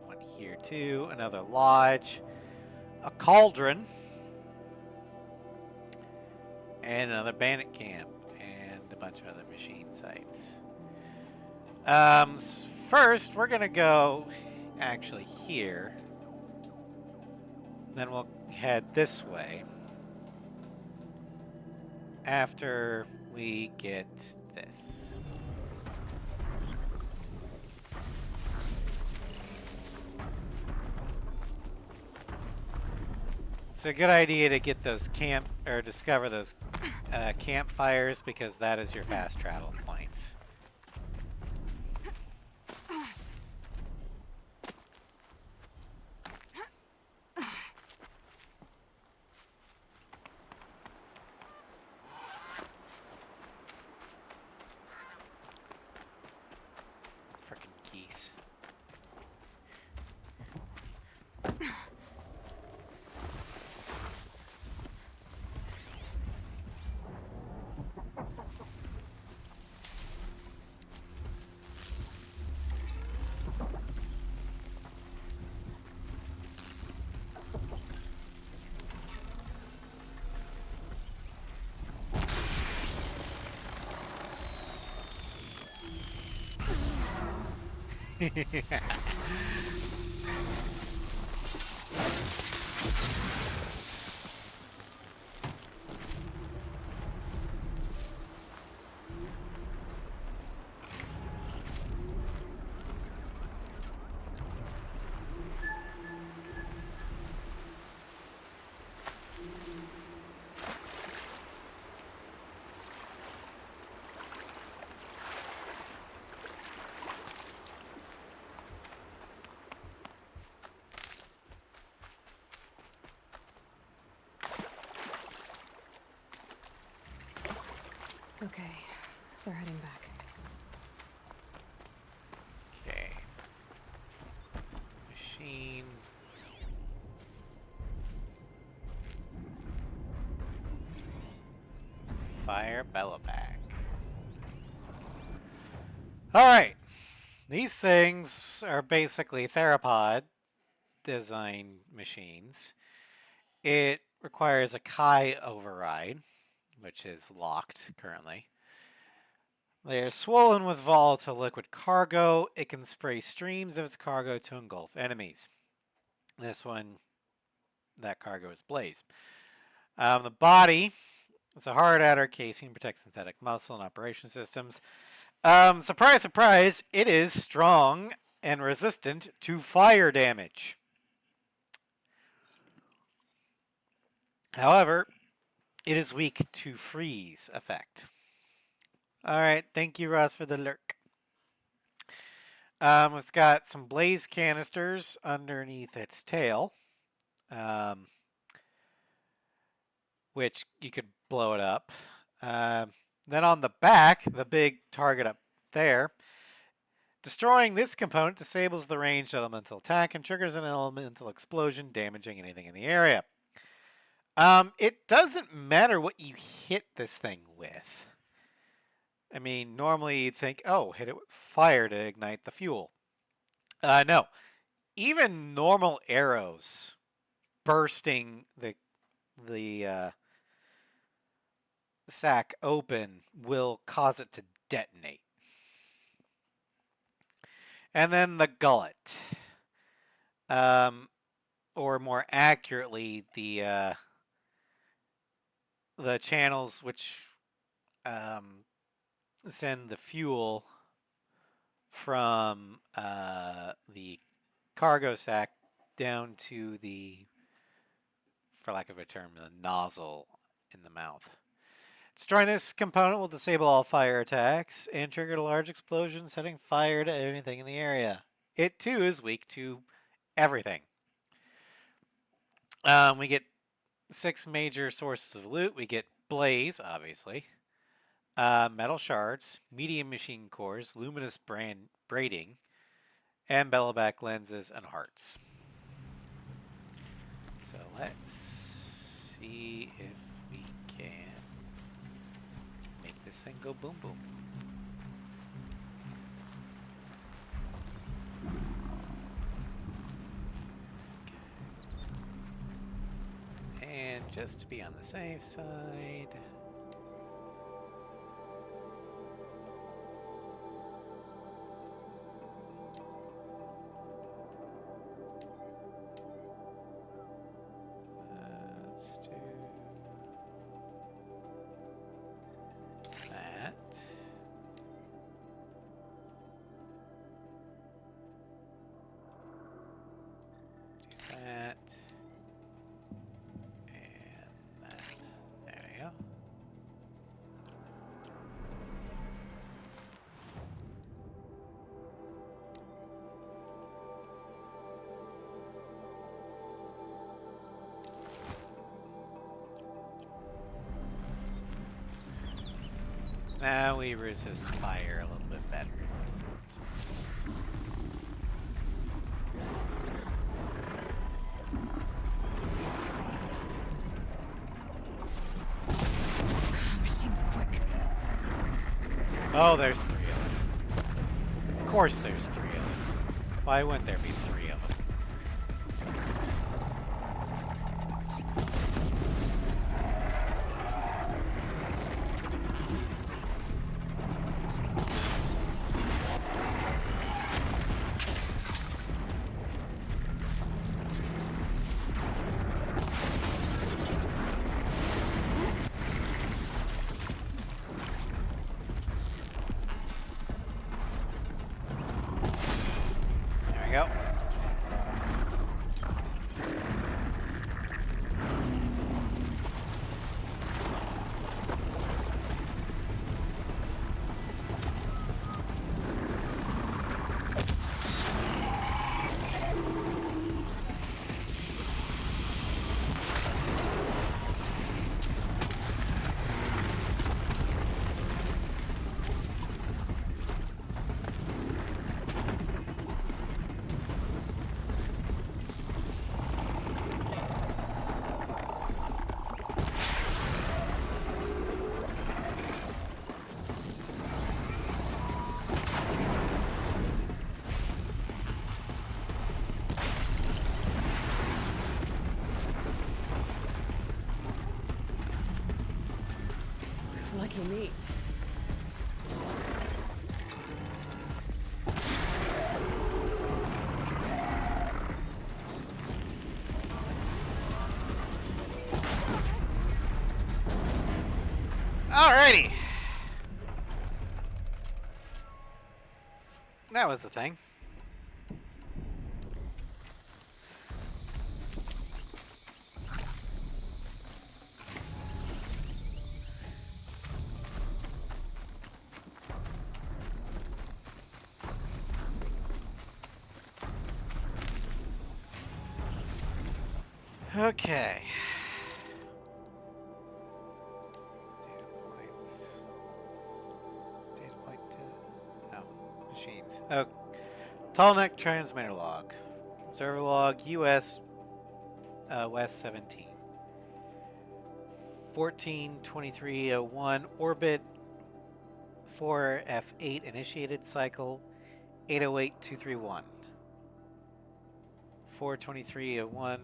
One here too. Another lodge. A cauldron. And another bandit camp. And a bunch of other machine sites. First, we're going to go actually here. Then we'll head this way. After we get this. It's a good idea to get those discover those campfires, because that is your fast travel points. Frickin' geese. Okay, they're heading back. Okay. Machine. Fire Bella back. Alright. These things are basically theropod design machines. It requires a Kai override, which is locked currently. They are swollen with volatile liquid cargo. It can spray streams of its cargo to engulf enemies. This one, that cargo is blaze. The body, it's a hard outer casing, protects synthetic muscle and operation systems. Surprise, surprise, it is strong and resistant to fire damage. However, it is weak to freeze effect. Alright, thank you, Ross, for the lurk. It's got some blaze canisters underneath its tail, which you could blow it up. Then on the back, the big target up there, destroying this component disables the ranged elemental attack and triggers an elemental explosion, damaging anything in the area. It doesn't matter what you hit this thing with. I mean, normally you'd think, oh, hit it with fire to ignite the fuel. No. Even normal arrows bursting the sack open will cause it to detonate. And then the gullet. Or more accurately, the channels which send the fuel from the cargo sack down to the, for lack of a term, the nozzle in the mouth. Destroying this component will disable all fire attacks and trigger a large explosion, setting fire to anything in the area. It too is weak to everything. We get 6 major sources of loot. We get blaze, obviously, metal shards, medium machine cores, luminous braiding, and belloback lenses and hearts. So let's see if we can make this thing go boom boom. And just to be on the safe side, let's do that. Do that. And that. There we go. Now we resist fire a little bit better. Machine's quick. Oh, there's 3 of them. Of course there's 3 of them. Why wouldn't there be 3 of them? There we go. Lucky me. Alrighty. That was the thing. Okay. Data points. Data point to no machines. Oh, Tallneck transmitter log. Observer log US West 17. 142301 orbit 4F8 initiated cycle 808231. 42301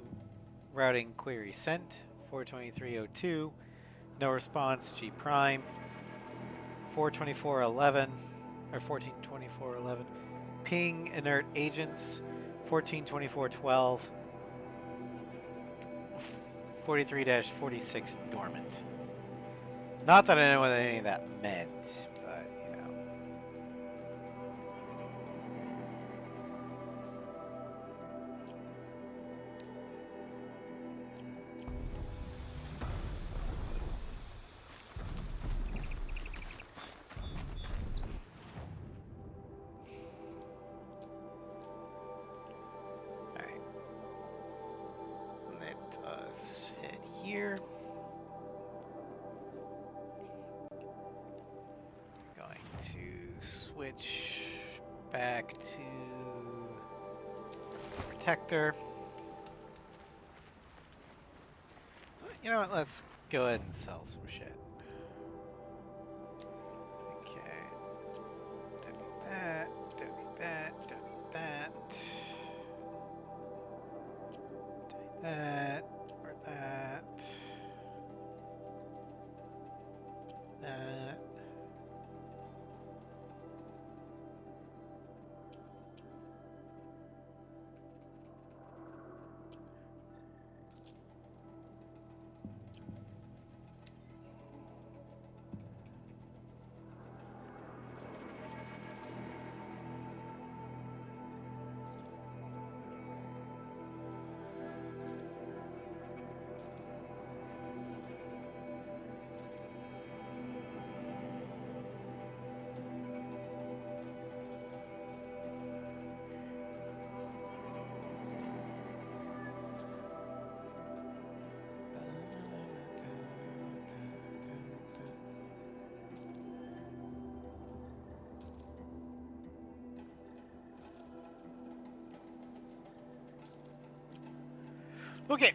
routing query sent. 42302 no response G prime. 42411 or 142411 ping inert agents. 142412 43-46 dormant. Not that I know what any of that meant, but you know. switch back to Protector. You know what? Let's go ahead and sell some shit. Okay. Don't need that. Don't need that. Don't need that. Don't need that. Or that. That. Okay.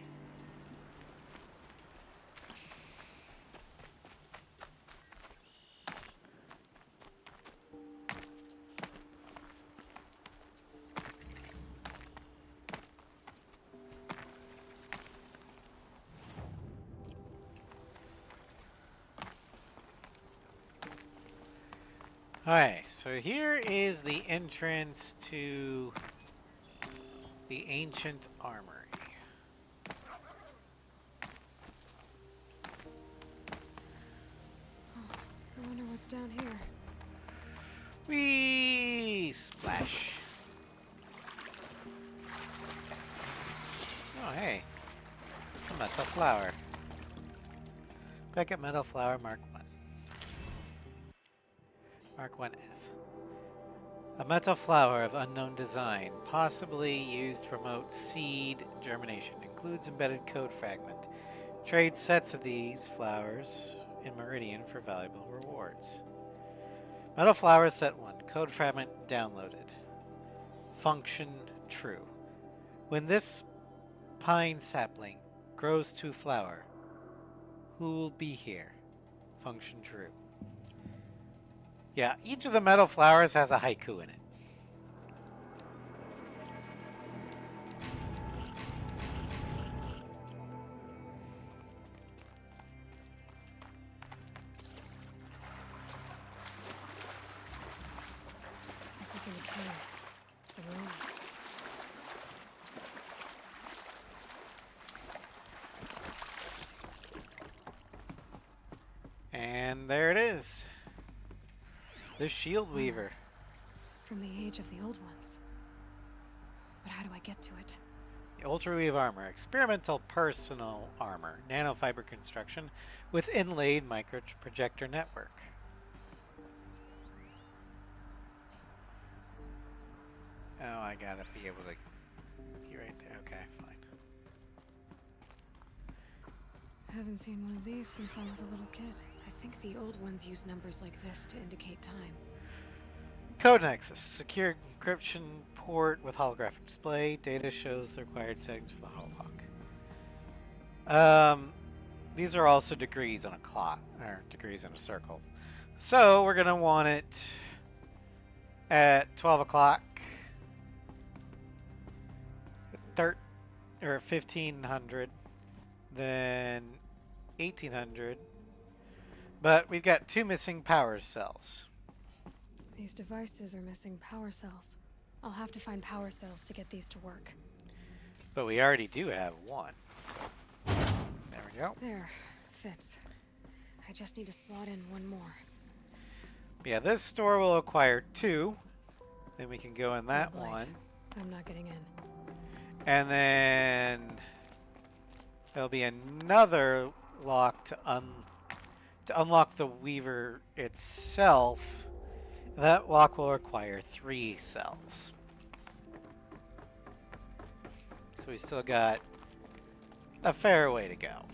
Alright, so here is the entrance to the ancient armory. I wonder what's down here. Whee! Splash. Oh, hey. A metal flower. Beckett Metal Flower Mark 1. Mark 1F. A metal flower of unknown design, possibly used to promote seed germination. Includes embedded code fragment. Trade sets of these flowers in Meridian for valuable rewards. Metal flower set 1. Code fragment downloaded. Function true. When this pine sapling grows to flower, who'll be here? Function true. Yeah, each of the metal flowers has a haiku in it. This isn't a cave. It's a room. And there it is. The Shield Weaver. From the age of the old ones. But how do I get to it? The Ultra Weave armor. Experimental personal armor. Nanofiber construction with inlaid micro projector network. Oh, I gotta be able to be right there. Okay, fine. Haven't seen one of these since I was a little kid. I think the old ones use numbers like this to indicate time. Code Nexus. Secure encryption port with holographic display. Data shows the required settings for the holoc. These are also degrees on a clock, or degrees in a circle. So we're gonna want it at 12 o'clock, 1500, then 1800. But we've got 2 missing power cells. These devices are missing power cells. I'll have to find power cells to get these to work. But we already do have 1. So there we go. There. Fits. I just need to slot in one more. Yeah, this store will acquire 2. Then we can go in that Red light. one. I'm not getting in. And then there'll be another lock to unlock the Weaver itself. That lock will require 3 cells. So we still got a fair way to go.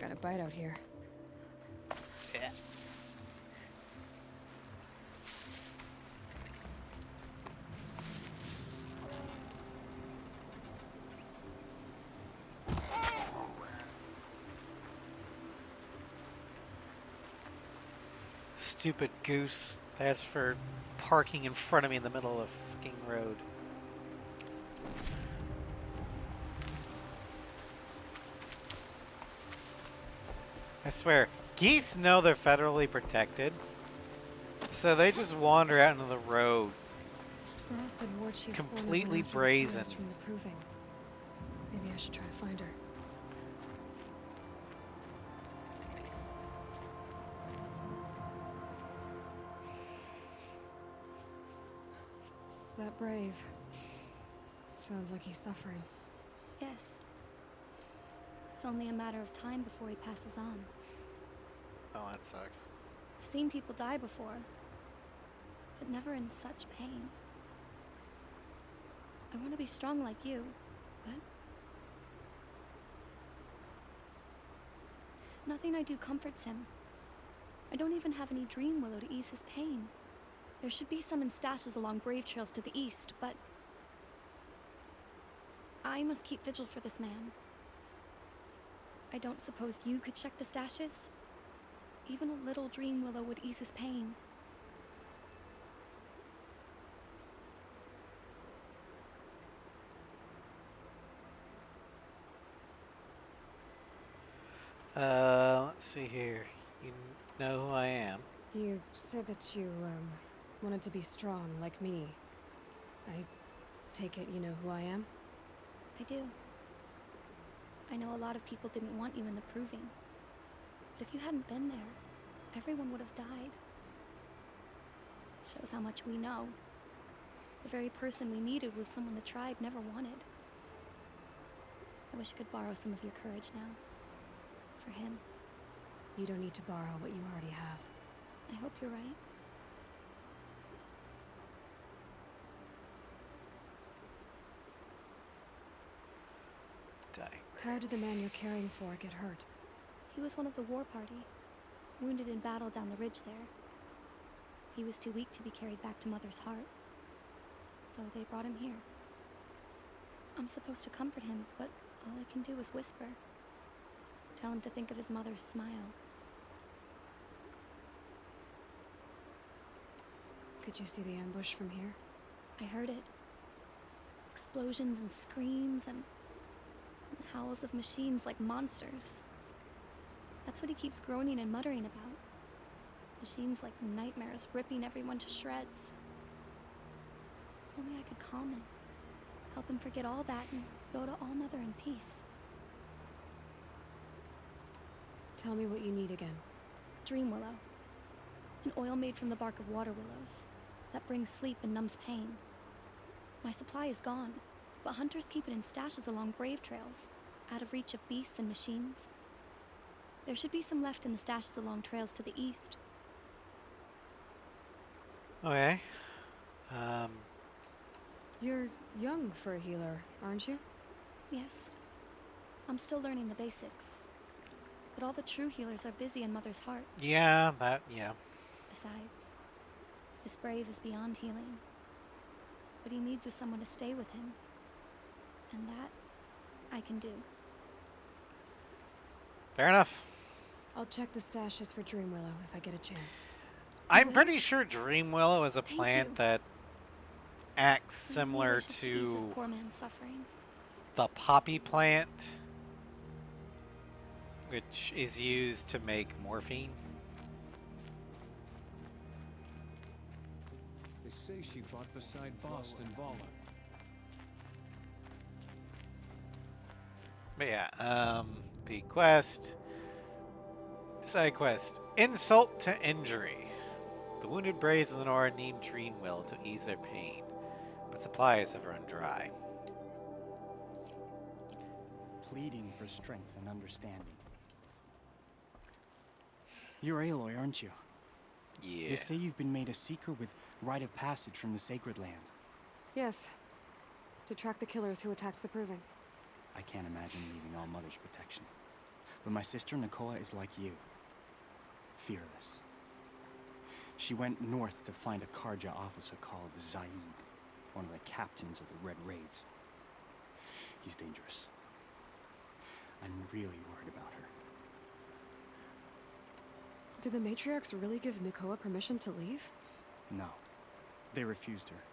Got a bite out here. Yeah. Stupid goose. That's for parking in front of me in the middle of the fucking road. I swear, geese know they're federally protected, so they just wander out into the road. Girl said Ward Chief Completely Stormer went after the brazen. killers from the Proving. Maybe I should try to find her. That brave. Sounds like he's suffering. Yes. It's only a matter of time before he passes on. Oh, that sucks. I've seen people die before, but never in such pain. I want to be strong like you, but nothing I do comforts him. I don't even have any Dream Willow to ease his pain. There should be some in stashes along Brave Trails to the east, but I must keep vigil for this man. I don't suppose you could check the stashes? Even a little Dream Willow would ease his pain. Let's see here. You know who I am. You said that you, wanted to be strong like me. I take it you know who I am? I do. I know a lot of people didn't want you in the Proving. But if you hadn't been there, everyone would have died. Shows how much we know. The very person we needed was someone the tribe never wanted. I wish I could borrow some of your courage now. For him. You don't need to borrow what you already have. I hope you're right. Dying. How did the man you're caring for get hurt? He was one of the war party, wounded in battle down the ridge there. He was too weak to be carried back to Mother's heart, so they brought him here. I'm supposed to comfort him, but all I can do is whisper. Tell him to think of his mother's smile. Could you see the ambush from here? I heard it. Explosions and screams and howls of machines like monsters. That's what he keeps groaning and muttering about. Machines like nightmares ripping everyone to shreds. If only I could calm him. Help him forget all that and go to All Mother in peace. Tell me what you need again. Dream Willow. An oil made from the bark of water willows that brings sleep and numbs pain. My supply is gone, but hunters keep it in stashes along Brave Trails, out of reach of beasts and machines. There should be some left in the stashes along trails to the east. Okay. You're young for a healer, aren't you? Yes. I'm still learning the basics. But all the true healers are busy in Mother's heart. Yeah. Besides, this brave is beyond healing. What he needs is someone to stay with him. And that, I can do. Fair enough. I'll check the stashes for Dream Willow if I get a chance. I'm pretty sure Dream Willow is a Thank plant you. that acts Maybe similar I should ease to this poor man's suffering. the poppy plant, which is used to make morphine. They say she fought beside Boston Vala. But yeah, the quest, side quest, insult to injury. The wounded braves of the Nora need Dreamwill to ease their pain, but supplies have run dry. Pleading for strength and understanding. You're Aloy, aren't you? Yeah. They say you've been made a seeker with rite of passage from the Sacred Land. Yes. To track the killers who attacked the Proving. I can't imagine leaving All Mother's protection. But my sister Nakoa is like you. Fearless. She went north to find a Karja officer called Zaid, one of the captains of the Red Raids. He's dangerous. I'm really worried about her. Did the matriarchs really give Nakoa permission to leave? No. They refused her.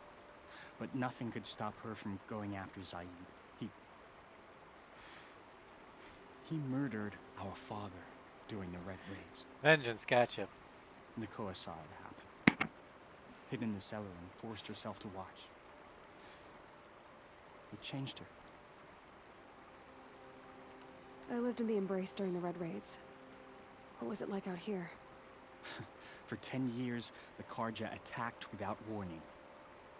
But nothing could stop her from going after Zaid. He murdered our father during the Red Raids. Vengeance, gotcha. Nakoa saw it happen. Hid in the cellar and forced herself to watch. It changed her. I lived in the Embrace during the Red Raids. What was it like out here? For 10 years, the Karja attacked without warning.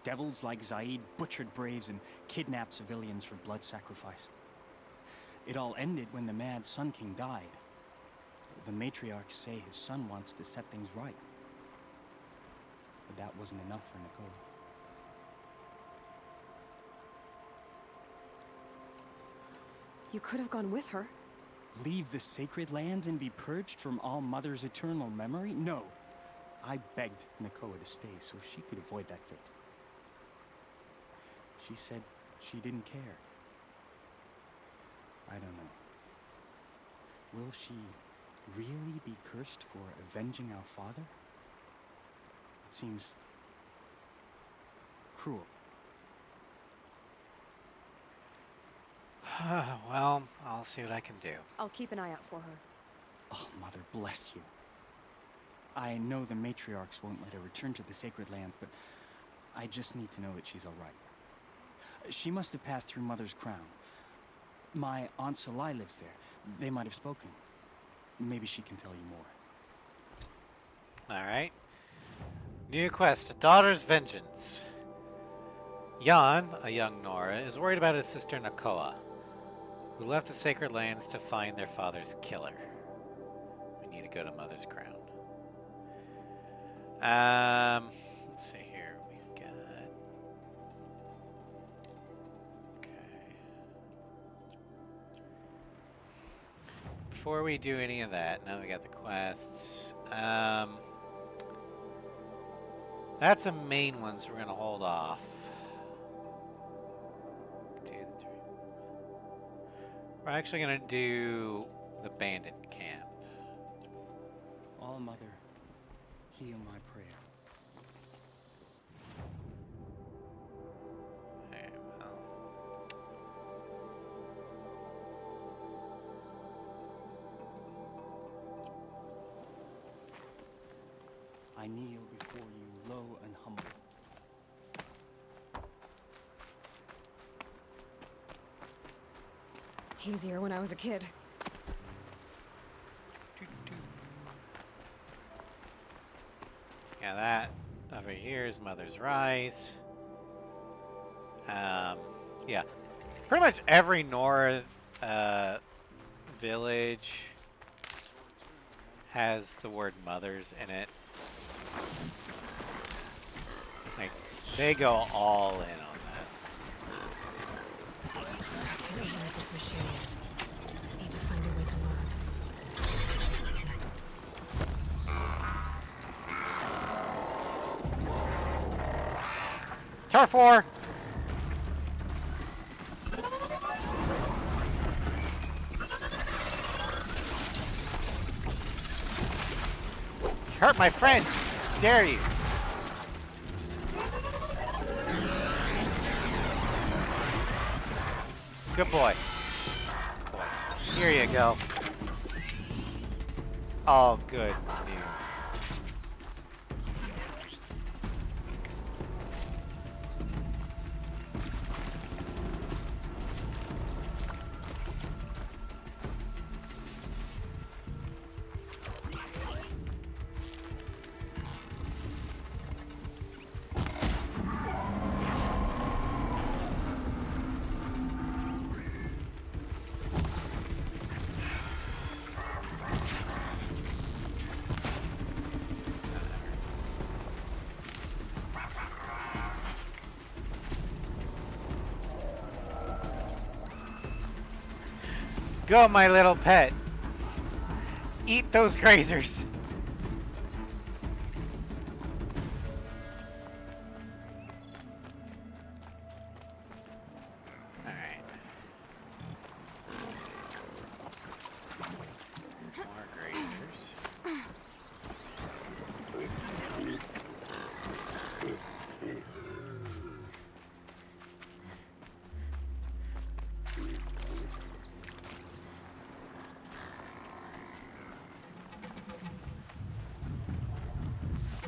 Devils like Zaid butchered braves and kidnapped civilians for blood sacrifice. It all ended when the Mad Sun King died. The matriarchs say his son wants to set things right. But that wasn't enough for Nakoa. You could have gone with her. Leave the sacred land and be purged from All Mother's eternal memory? No. I begged Nakoa to stay so she could avoid that fate. She said she didn't care. I don't know. Will she really be cursed for avenging our father? It seems cruel. Well, I'll see what I can do. I'll keep an eye out for her. Oh, Mother bless you. I know the matriarchs won't let her return to the sacred lands, but I just need to know that she's all right. She must have passed through Mother's crown. My Aunt Salai lives there. They might have spoken. Maybe she can tell you more. Alright. New quest, A Daughter's Vengeance. Jan, a young Nora, is worried about his sister Nakoa, who left the Sacred Lands to find their father's killer. We need to go to Mother's Crown. Let's see here. We've got... Okay. Before we do any of that, now we got the quests. That's the main one, so we're gonna hold off. We're actually gonna do the bandit camp. All Mother, hear my prayer. Okay, well. I kneel before you low and humble. Easier when I was a kid. Yeah, that over here is Mother's Rise. Yeah. Pretty much every Nora village has the word Mother's in it. Like, they go all in on that. I don't like this machine yet. I need to find a way to learn. Turf War! You hurt my friend! Dare you! Good boy. Here you go. Oh, good news. Go, my little pet. Eat those grazers! Alright. More grazers.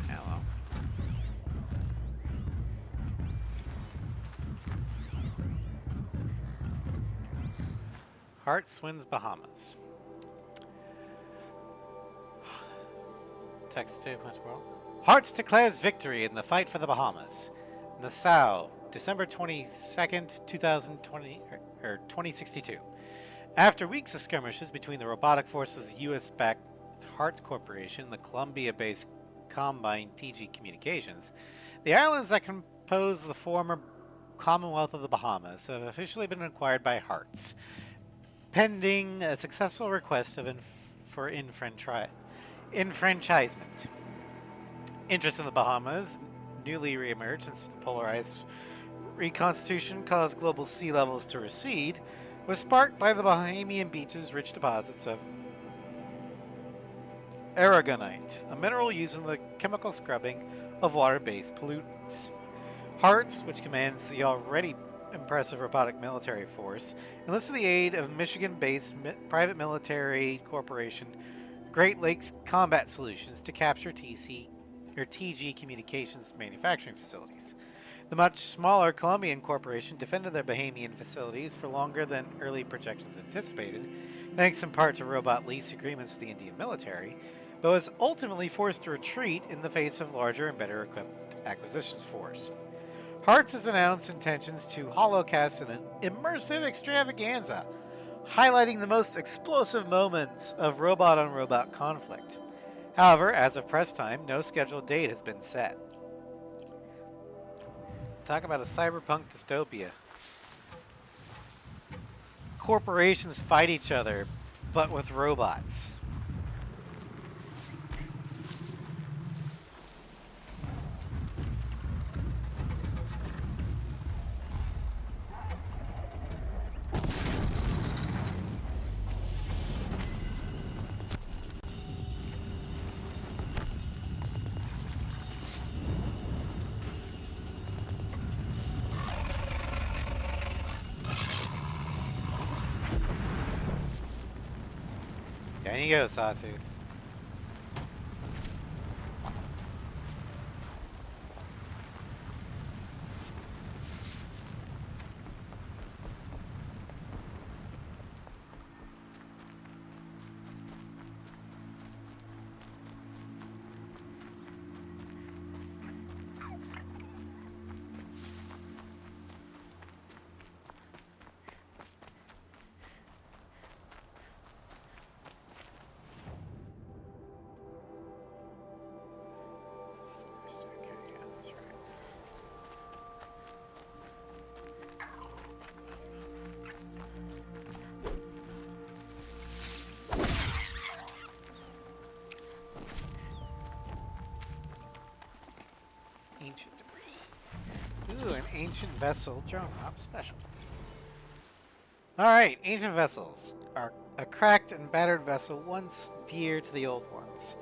Hello. Hearts wins Bahamas. Text to Westworld. Hearts declares victory in the fight for the Bahamas. Nassau, December 22nd, 2062. After weeks of skirmishes between the robotic forces of the U.S.-backed Hearts Corporation and the Columbia-based Combine TG Communications, the islands that compose the former Commonwealth of the Bahamas have officially been acquired by Hearts, pending a successful request for enfranchisement. Interest in the Bahamas, newly reemerged since the polar ice reconstitution caused global sea levels to recede, was sparked by the Bahamian beaches' rich deposits of aragonite, a mineral used in the chemical scrubbing of water-based pollutants. Hearts, which commands the already impressive robotic military force, enlisted the aid of Michigan-based private military corporation Great Lakes Combat Solutions to capture TG Communications manufacturing facilities. The much smaller Colombian corporation defended their Bahamian facilities for longer than early projections anticipated, thanks in part to robot lease agreements with the Indian military, but was ultimately forced to retreat in the face of larger and better equipped acquisitions force. Hearts has announced intentions to holocast an immersive extravaganza, highlighting the most explosive moments of robot-on-robot conflict. However, as of press time, no scheduled date has been set. Talk about a cyberpunk dystopia. Corporations fight each other, but with robots. There you go, Sawtooth. Okay, yeah, that's right. Ancient debris. Ooh, an ancient vessel drone hop special. Alright, ancient vessels are a cracked and battered vessel once dear to the old ones.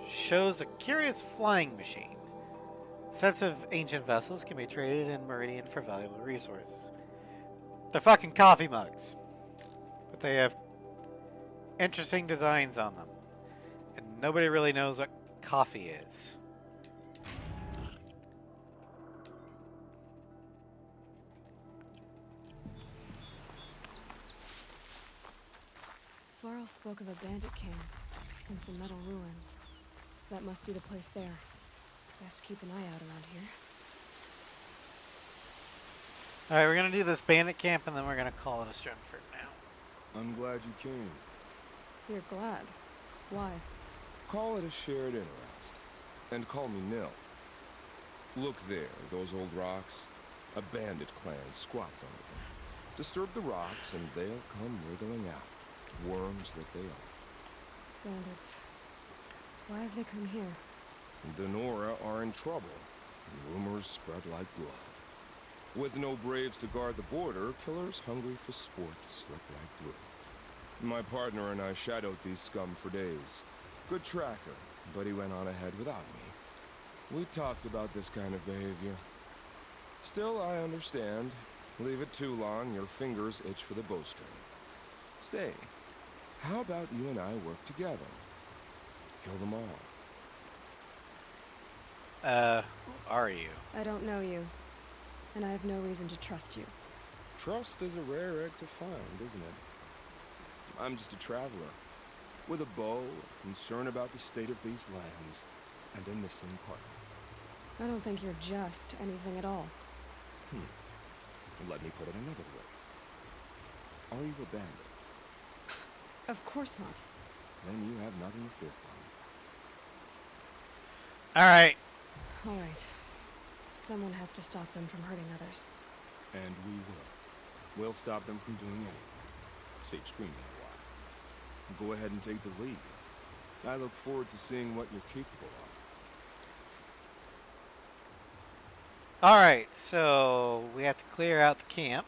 Shows a curious flying machine. Sets of ancient vessels can be traded in Meridian for valuable resources. They're fucking coffee mugs. But they have interesting designs on them. And nobody really knows what coffee is. Varl spoke of a bandit camp and some metal ruins. That must be the place there. Best keep an eye out around here. Alright, we're gonna do this bandit camp and then we're gonna call it a stream for now. I'm glad you came. You're glad. Why? Call it a shared interest. And call me Nil. Look there, those old rocks. A bandit clan squats under them. Disturb the rocks and they'll come wriggling out. Worms that they are. Bandits. Why have they come here? The Nora are in trouble. Rumors spread like blood. With no braves to guard the border, killers hungry for sport slip right through. My partner and I shadowed these scum for days. Good tracker, but he went on ahead without me. We talked about this kind of behavior. Still, I understand. Leave it too long, your fingers itch for the bowstring. Say, how about you and I work together? Kill them all. Who are you? I don't know you, and I have no reason to trust you. Trust is a rare egg to find, isn't it? I'm just a traveler, with a bow, concern about the state of these lands, and a missing partner. I don't think you're just anything at all. Let me put it another way. Are you a bandit? Of course not. Then you have nothing to fear from. Alright. All right. Someone has to stop them from hurting others. And we will. We'll stop them from doing anything. Save screaming a while. Go ahead and take the lead. I look forward to seeing what you're capable of. Alright, so we have to clear out the camp.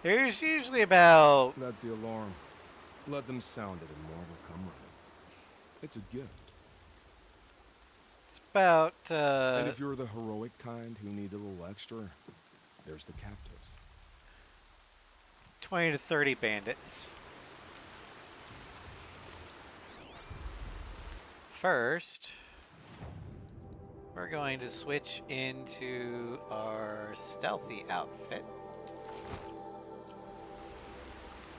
There's usually about... That's the alarm. Let them sound it and more will come running. It's a gift. It's about, And if you're the heroic kind who needs a little extra, there's the captives. 20 to 30 bandits. First, we're going to switch into our stealthy outfit.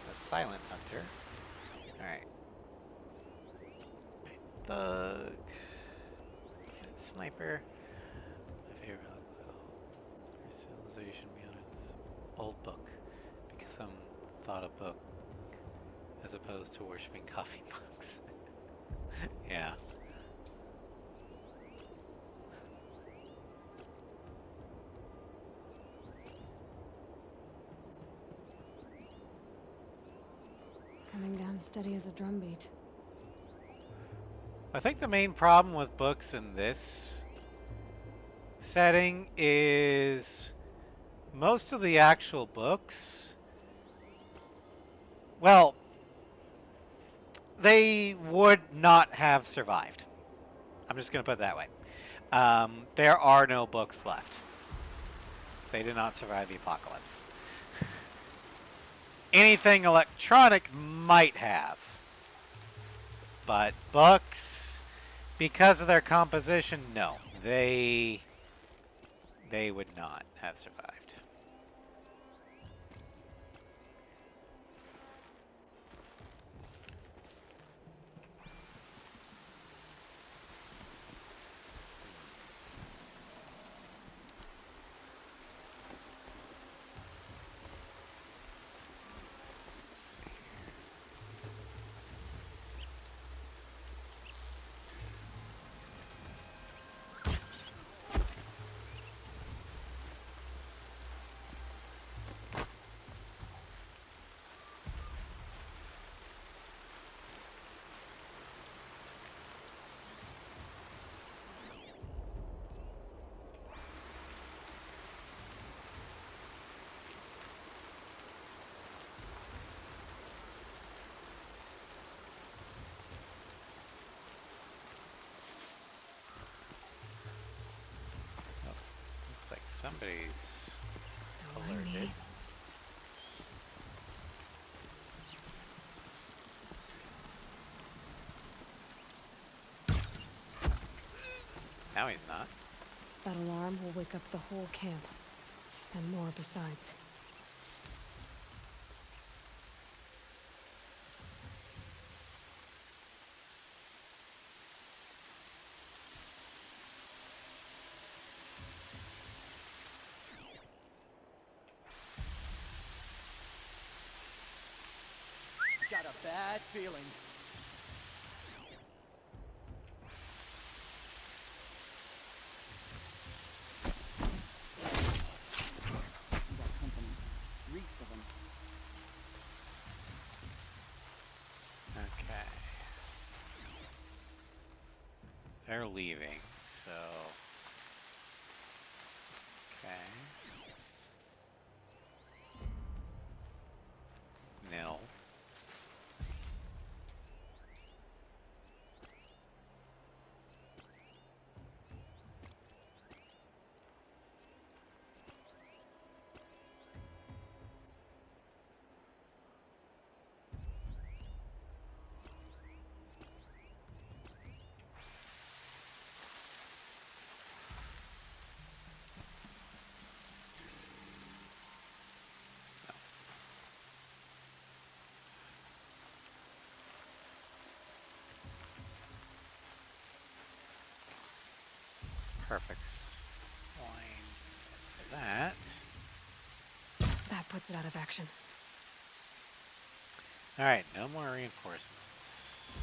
The Silent Hunter. Alright. Thug. Sniper. My favorite civilization beyond its old book. Because I'm thought a book as opposed to worshipping coffee mugs. Yeah. Coming down steady as a drumbeat. I think the main problem with books in this setting is most of the actual books, well, they would not have survived. I'm just going to put it that way. There are no books left. They did not survive the apocalypse. Anything electronic might have. But books, because of their composition, no. They would not have survived. Looks like somebody's Don't mind alerted. me. Now he's not. That alarm will wake up the whole camp. And more besides. Got a bad feeling. That company reeks of them. Okay. they're leaving, so... Okay. Nil. Perfect line for that. That puts it out of action. Alright, no more reinforcements.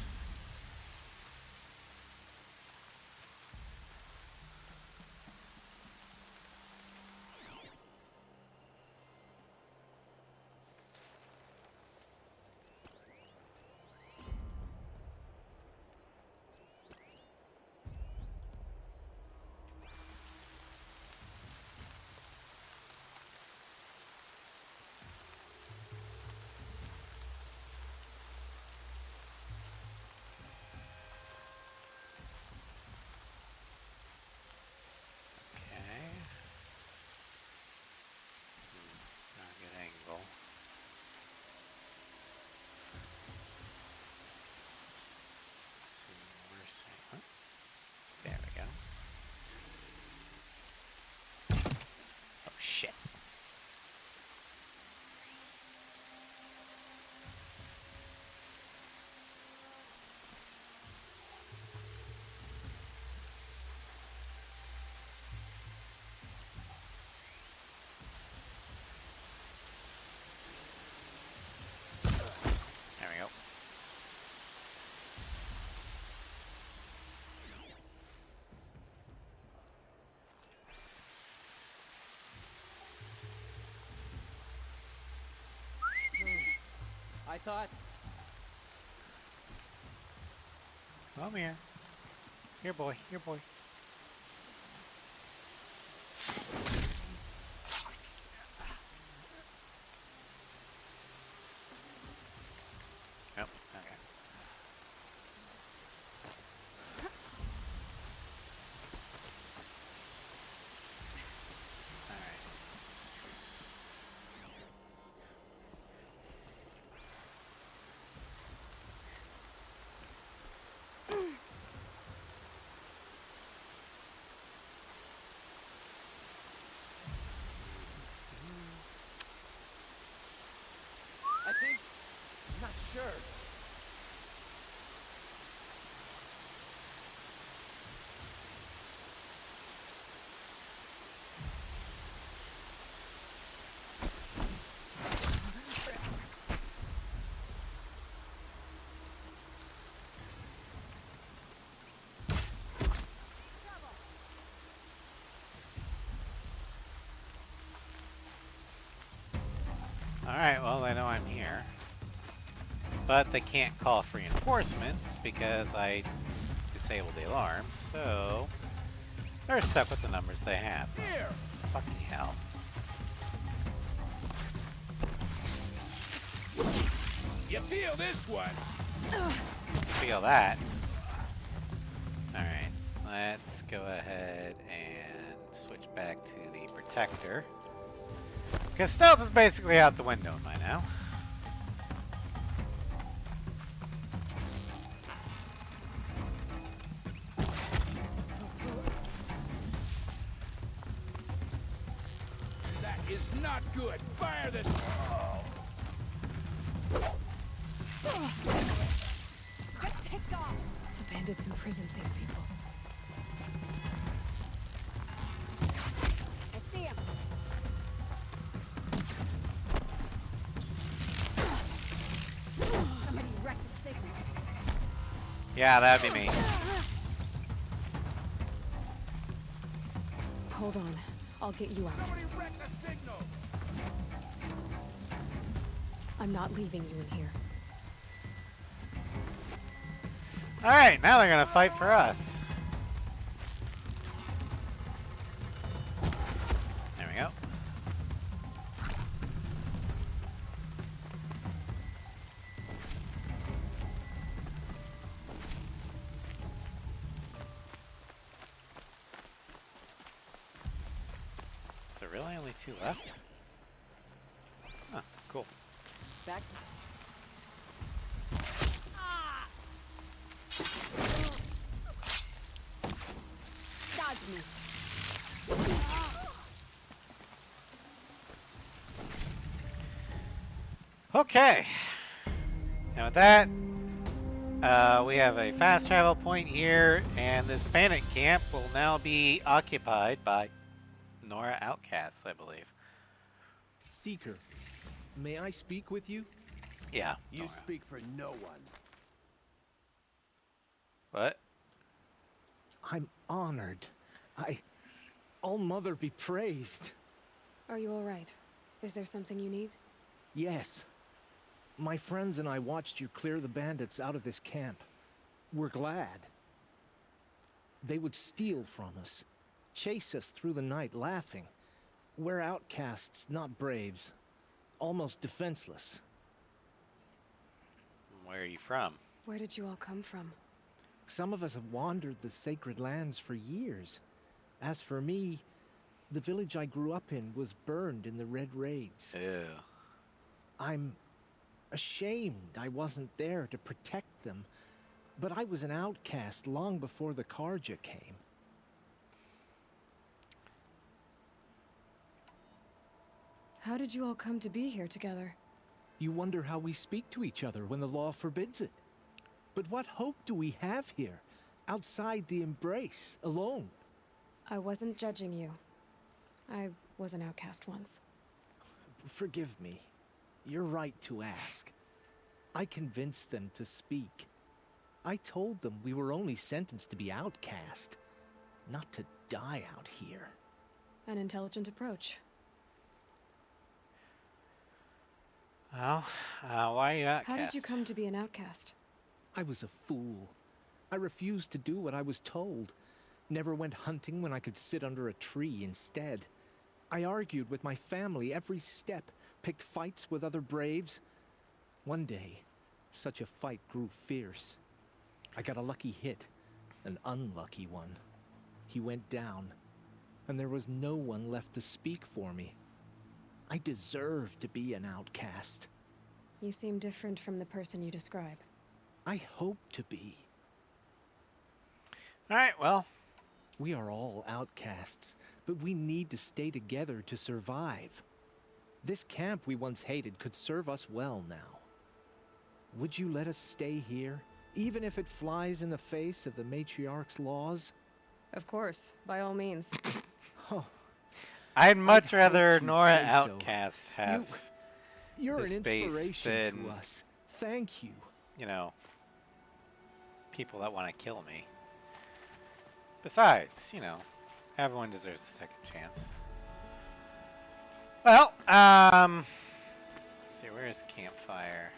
Okay. Not a good angle. Let's see, where's Sam? There we go. Oh shit. There we go. I thought... Come here. Here, boy. Here, boy. Yep. Okay. All right. I think... I'm not sure. Alright, well, they know I'm here. But they can't call for reinforcements because I disabled the alarm, so they're stuck with the numbers they have. Here! Fucking hell. You feel this one? Feel that. Alright, let's go ahead and switch back to the Protector. Because stealth is basically out the window by now. That is not good. Fire this. The bandits imprisoned these people. I see him. Somebody wrecked the signal. Yeah, that'd be me. Hold on. I'll get you out. Somebody wreck the signal. I'm not leaving you in here. Alright, now they're gonna fight for us. Is there really only 2 left? Huh, cool. Back. Dodge me. Okay. Now with that, we have a fast travel point here, and this bandit camp will now be occupied by Nora outcasts, I believe. Seeker, may I speak with you? Yeah. You Nora. speak for no one. What? I'm honored. All Mother be praised. Are you all right? Is there something you need? Yes. My friends and I watched you clear the bandits out of this camp. We're glad. They would steal from us, chase us through the night laughing. We're outcasts, not braves. Almost defenseless. Where are you from? Where did you all come from? Some of us have wandered the sacred lands for years. As for me, the village I grew up in was burned in the Red Raids. Ew. I'm ashamed I wasn't there to protect them, but I was an outcast long before the Karja came. How did you all come to be here together? You wonder how we speak to each other when the law forbids it. But what hope do we have here, outside the embrace, alone? I wasn't judging you. I was an outcast once. Forgive me. You're right to ask. I convinced them to speak. I told them we were only sentenced to be outcast, not to die out here. An intelligent approach. Well, why are you outcast? How did you come to be an outcast? I was a fool. I refused to do what I was told. Never went hunting when I could sit under a tree instead. I argued with my family every step, picked fights with other braves. One day, such a fight grew fierce. I got a lucky hit, an unlucky one. He went down, and there was no one left to speak for me. I deserved to be an outcast. You seem different from the person you describe. I hope to be. Alright, well. We are all outcasts, but we need to stay together to survive. This camp we once hated could serve us well now. Would you let us stay here, even if it flies in the face of the Matriarch's laws? Of course, by all means. Oh, I'd much I'd rather hoped you'd Nora say so. outcasts have, you're this an base inspiration to than- us. Thank you. you know, people that want to kill me. Besides, you know, everyone deserves a second chance. Well, let's see, where is campfire?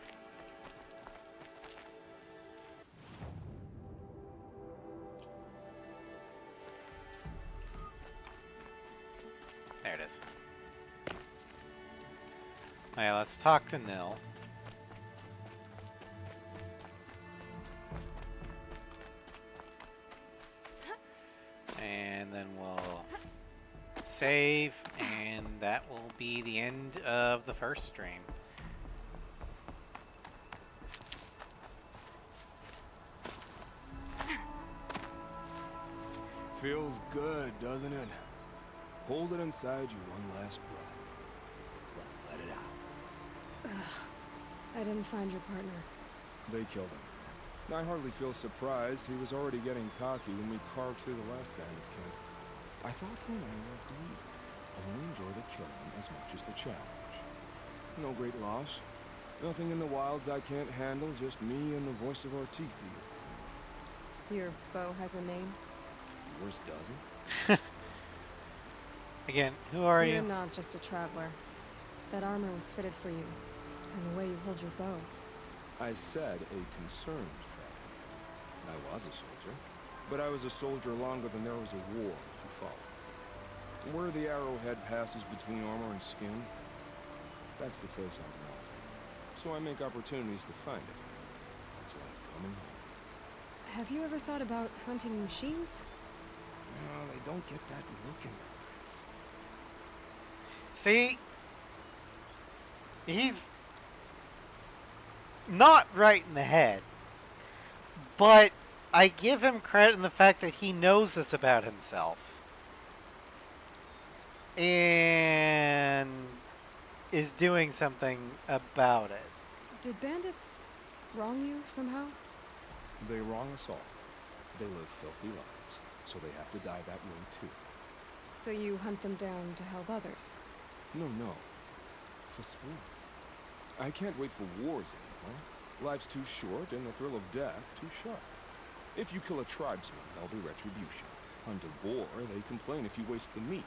There it is. Alright, let's talk to Nil. And then we'll save, and that will be the end of the first stream. Feels good, doesn't it? Hold it inside you one last breath. Then let it out. I didn't find your partner. They killed him. I hardly feel surprised. He was already getting cocky when we carved through the last bandit camp. I thought he and I were agreed. Only enjoy the killing as much as the challenge. No great loss. Nothing in the wilds I can't handle, just me and the voice of our teeth eater. Your bow has a name? Yours doesn't? Again, who are You're you? not just a traveler. That armor was fitted for you, and the way you hold your bow. I said a concerned traveler. I was a soldier, but I was a soldier longer than there was a war, if you follow. Where the arrowhead passes between armor and skin, that's the place I'm wanted. So I make opportunities to find it. It's like coming home. Have you ever thought about hunting machines? No, they don't get that look in their eyes. See, he's not right in the head, but I give him credit in the fact that he knows this about himself and is doing something about it. Did bandits wrong you somehow? They wrong us all. They live filthy lives, so they have to die that way too. So you hunt them down to help others? No. For sport. I can't wait for wars anymore. Life's too short and the thrill of death too sharp. If you kill a tribesman, there'll be retribution. Hunt a boar, they complain if you waste the meat.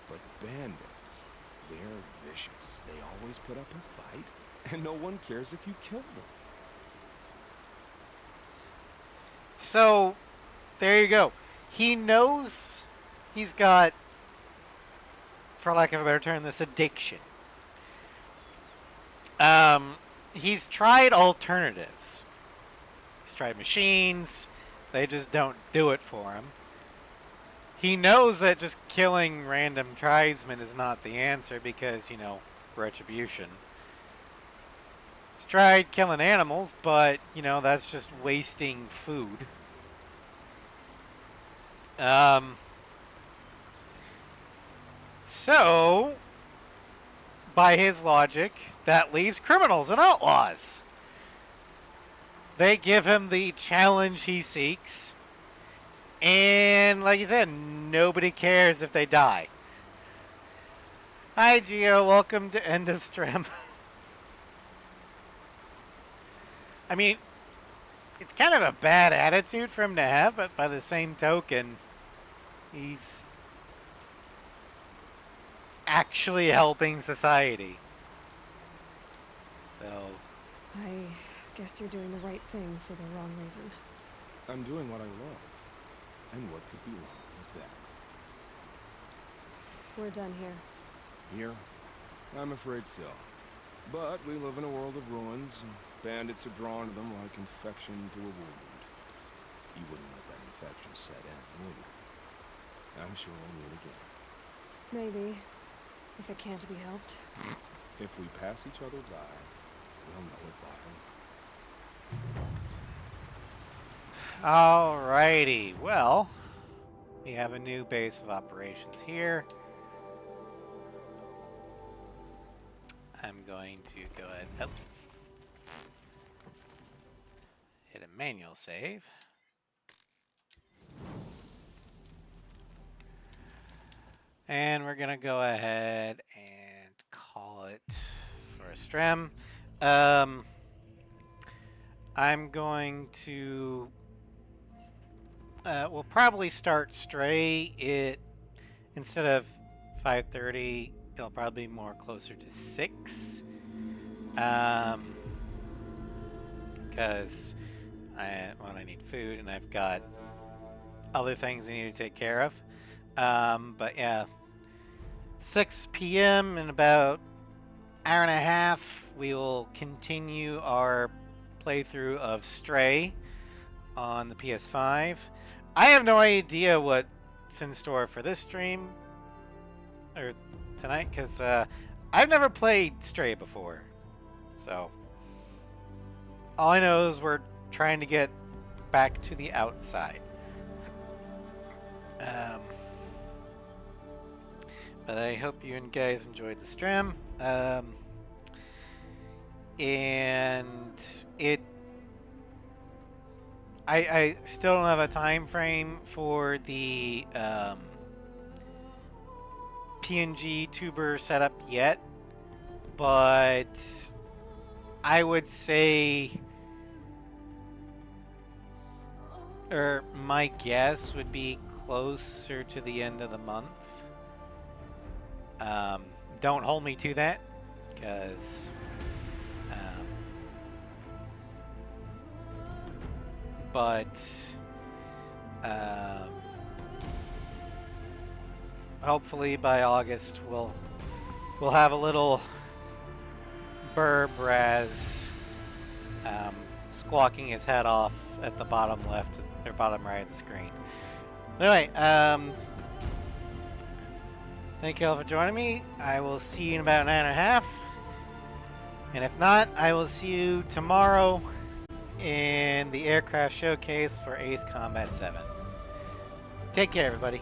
But bandits, they're vicious. They always put up a fight, and no one cares if you kill them. So, there you go. He knows he's got, for lack of a better term, this addiction. He's tried alternatives. He's tried machines. They just don't do it for him. He knows that just killing random tribesmen is not the answer because, retribution. He's tried killing animals, but, that's just wasting food. So, by his logic, that leaves criminals and outlaws. They give him the challenge he seeks. And, like you said, nobody cares if they die. Hi, Gio. Welcome to End of Stream. I mean, it's kind of a bad attitude for him to have, but by the same token, he's actually helping society. So, I guess you're doing the right thing for the wrong reason. I'm doing what I love. And what could be wrong with that? We're done here. Here? I'm afraid so. But we live in a world of ruins, and bandits are drawn to them like infection to a wound. You wouldn't let that infection set in, would you? I'm sure we'll meet again. Maybe. If it can't be helped. If we pass each other by, we'll know it by alrighty. Well, we have a new base of operations here. I'm going to go ahead and hit a manual save. And we're going to go ahead and call it for a stream. I'm going to... we'll probably start Stray. Instead of 5:30, it'll probably be more closer to 6. Because I need food and I've got other things I need to take care of. But yeah, 6 p.m. in about an hour and a half, we will continue our playthrough of Stray on the PS5. I have no idea what's in store for this stream or tonight because I've never played Stray before. So all I know is we're trying to get back to the outside. But I hope you guys enjoyed the stream. And I still don't have a time frame for the PNG tuber setup yet, but I would say, or my guess would be closer to the end of the month. Don't hold me to that, because hopefully by August we'll have a little Burbraz squawking his head off at the bottom left or bottom right of the screen. Anyway, Thank you all for joining me. I will see you in about an hour and a half. And if not, I will see you tomorrow in the aircraft showcase for Ace Combat 7. Take care, everybody.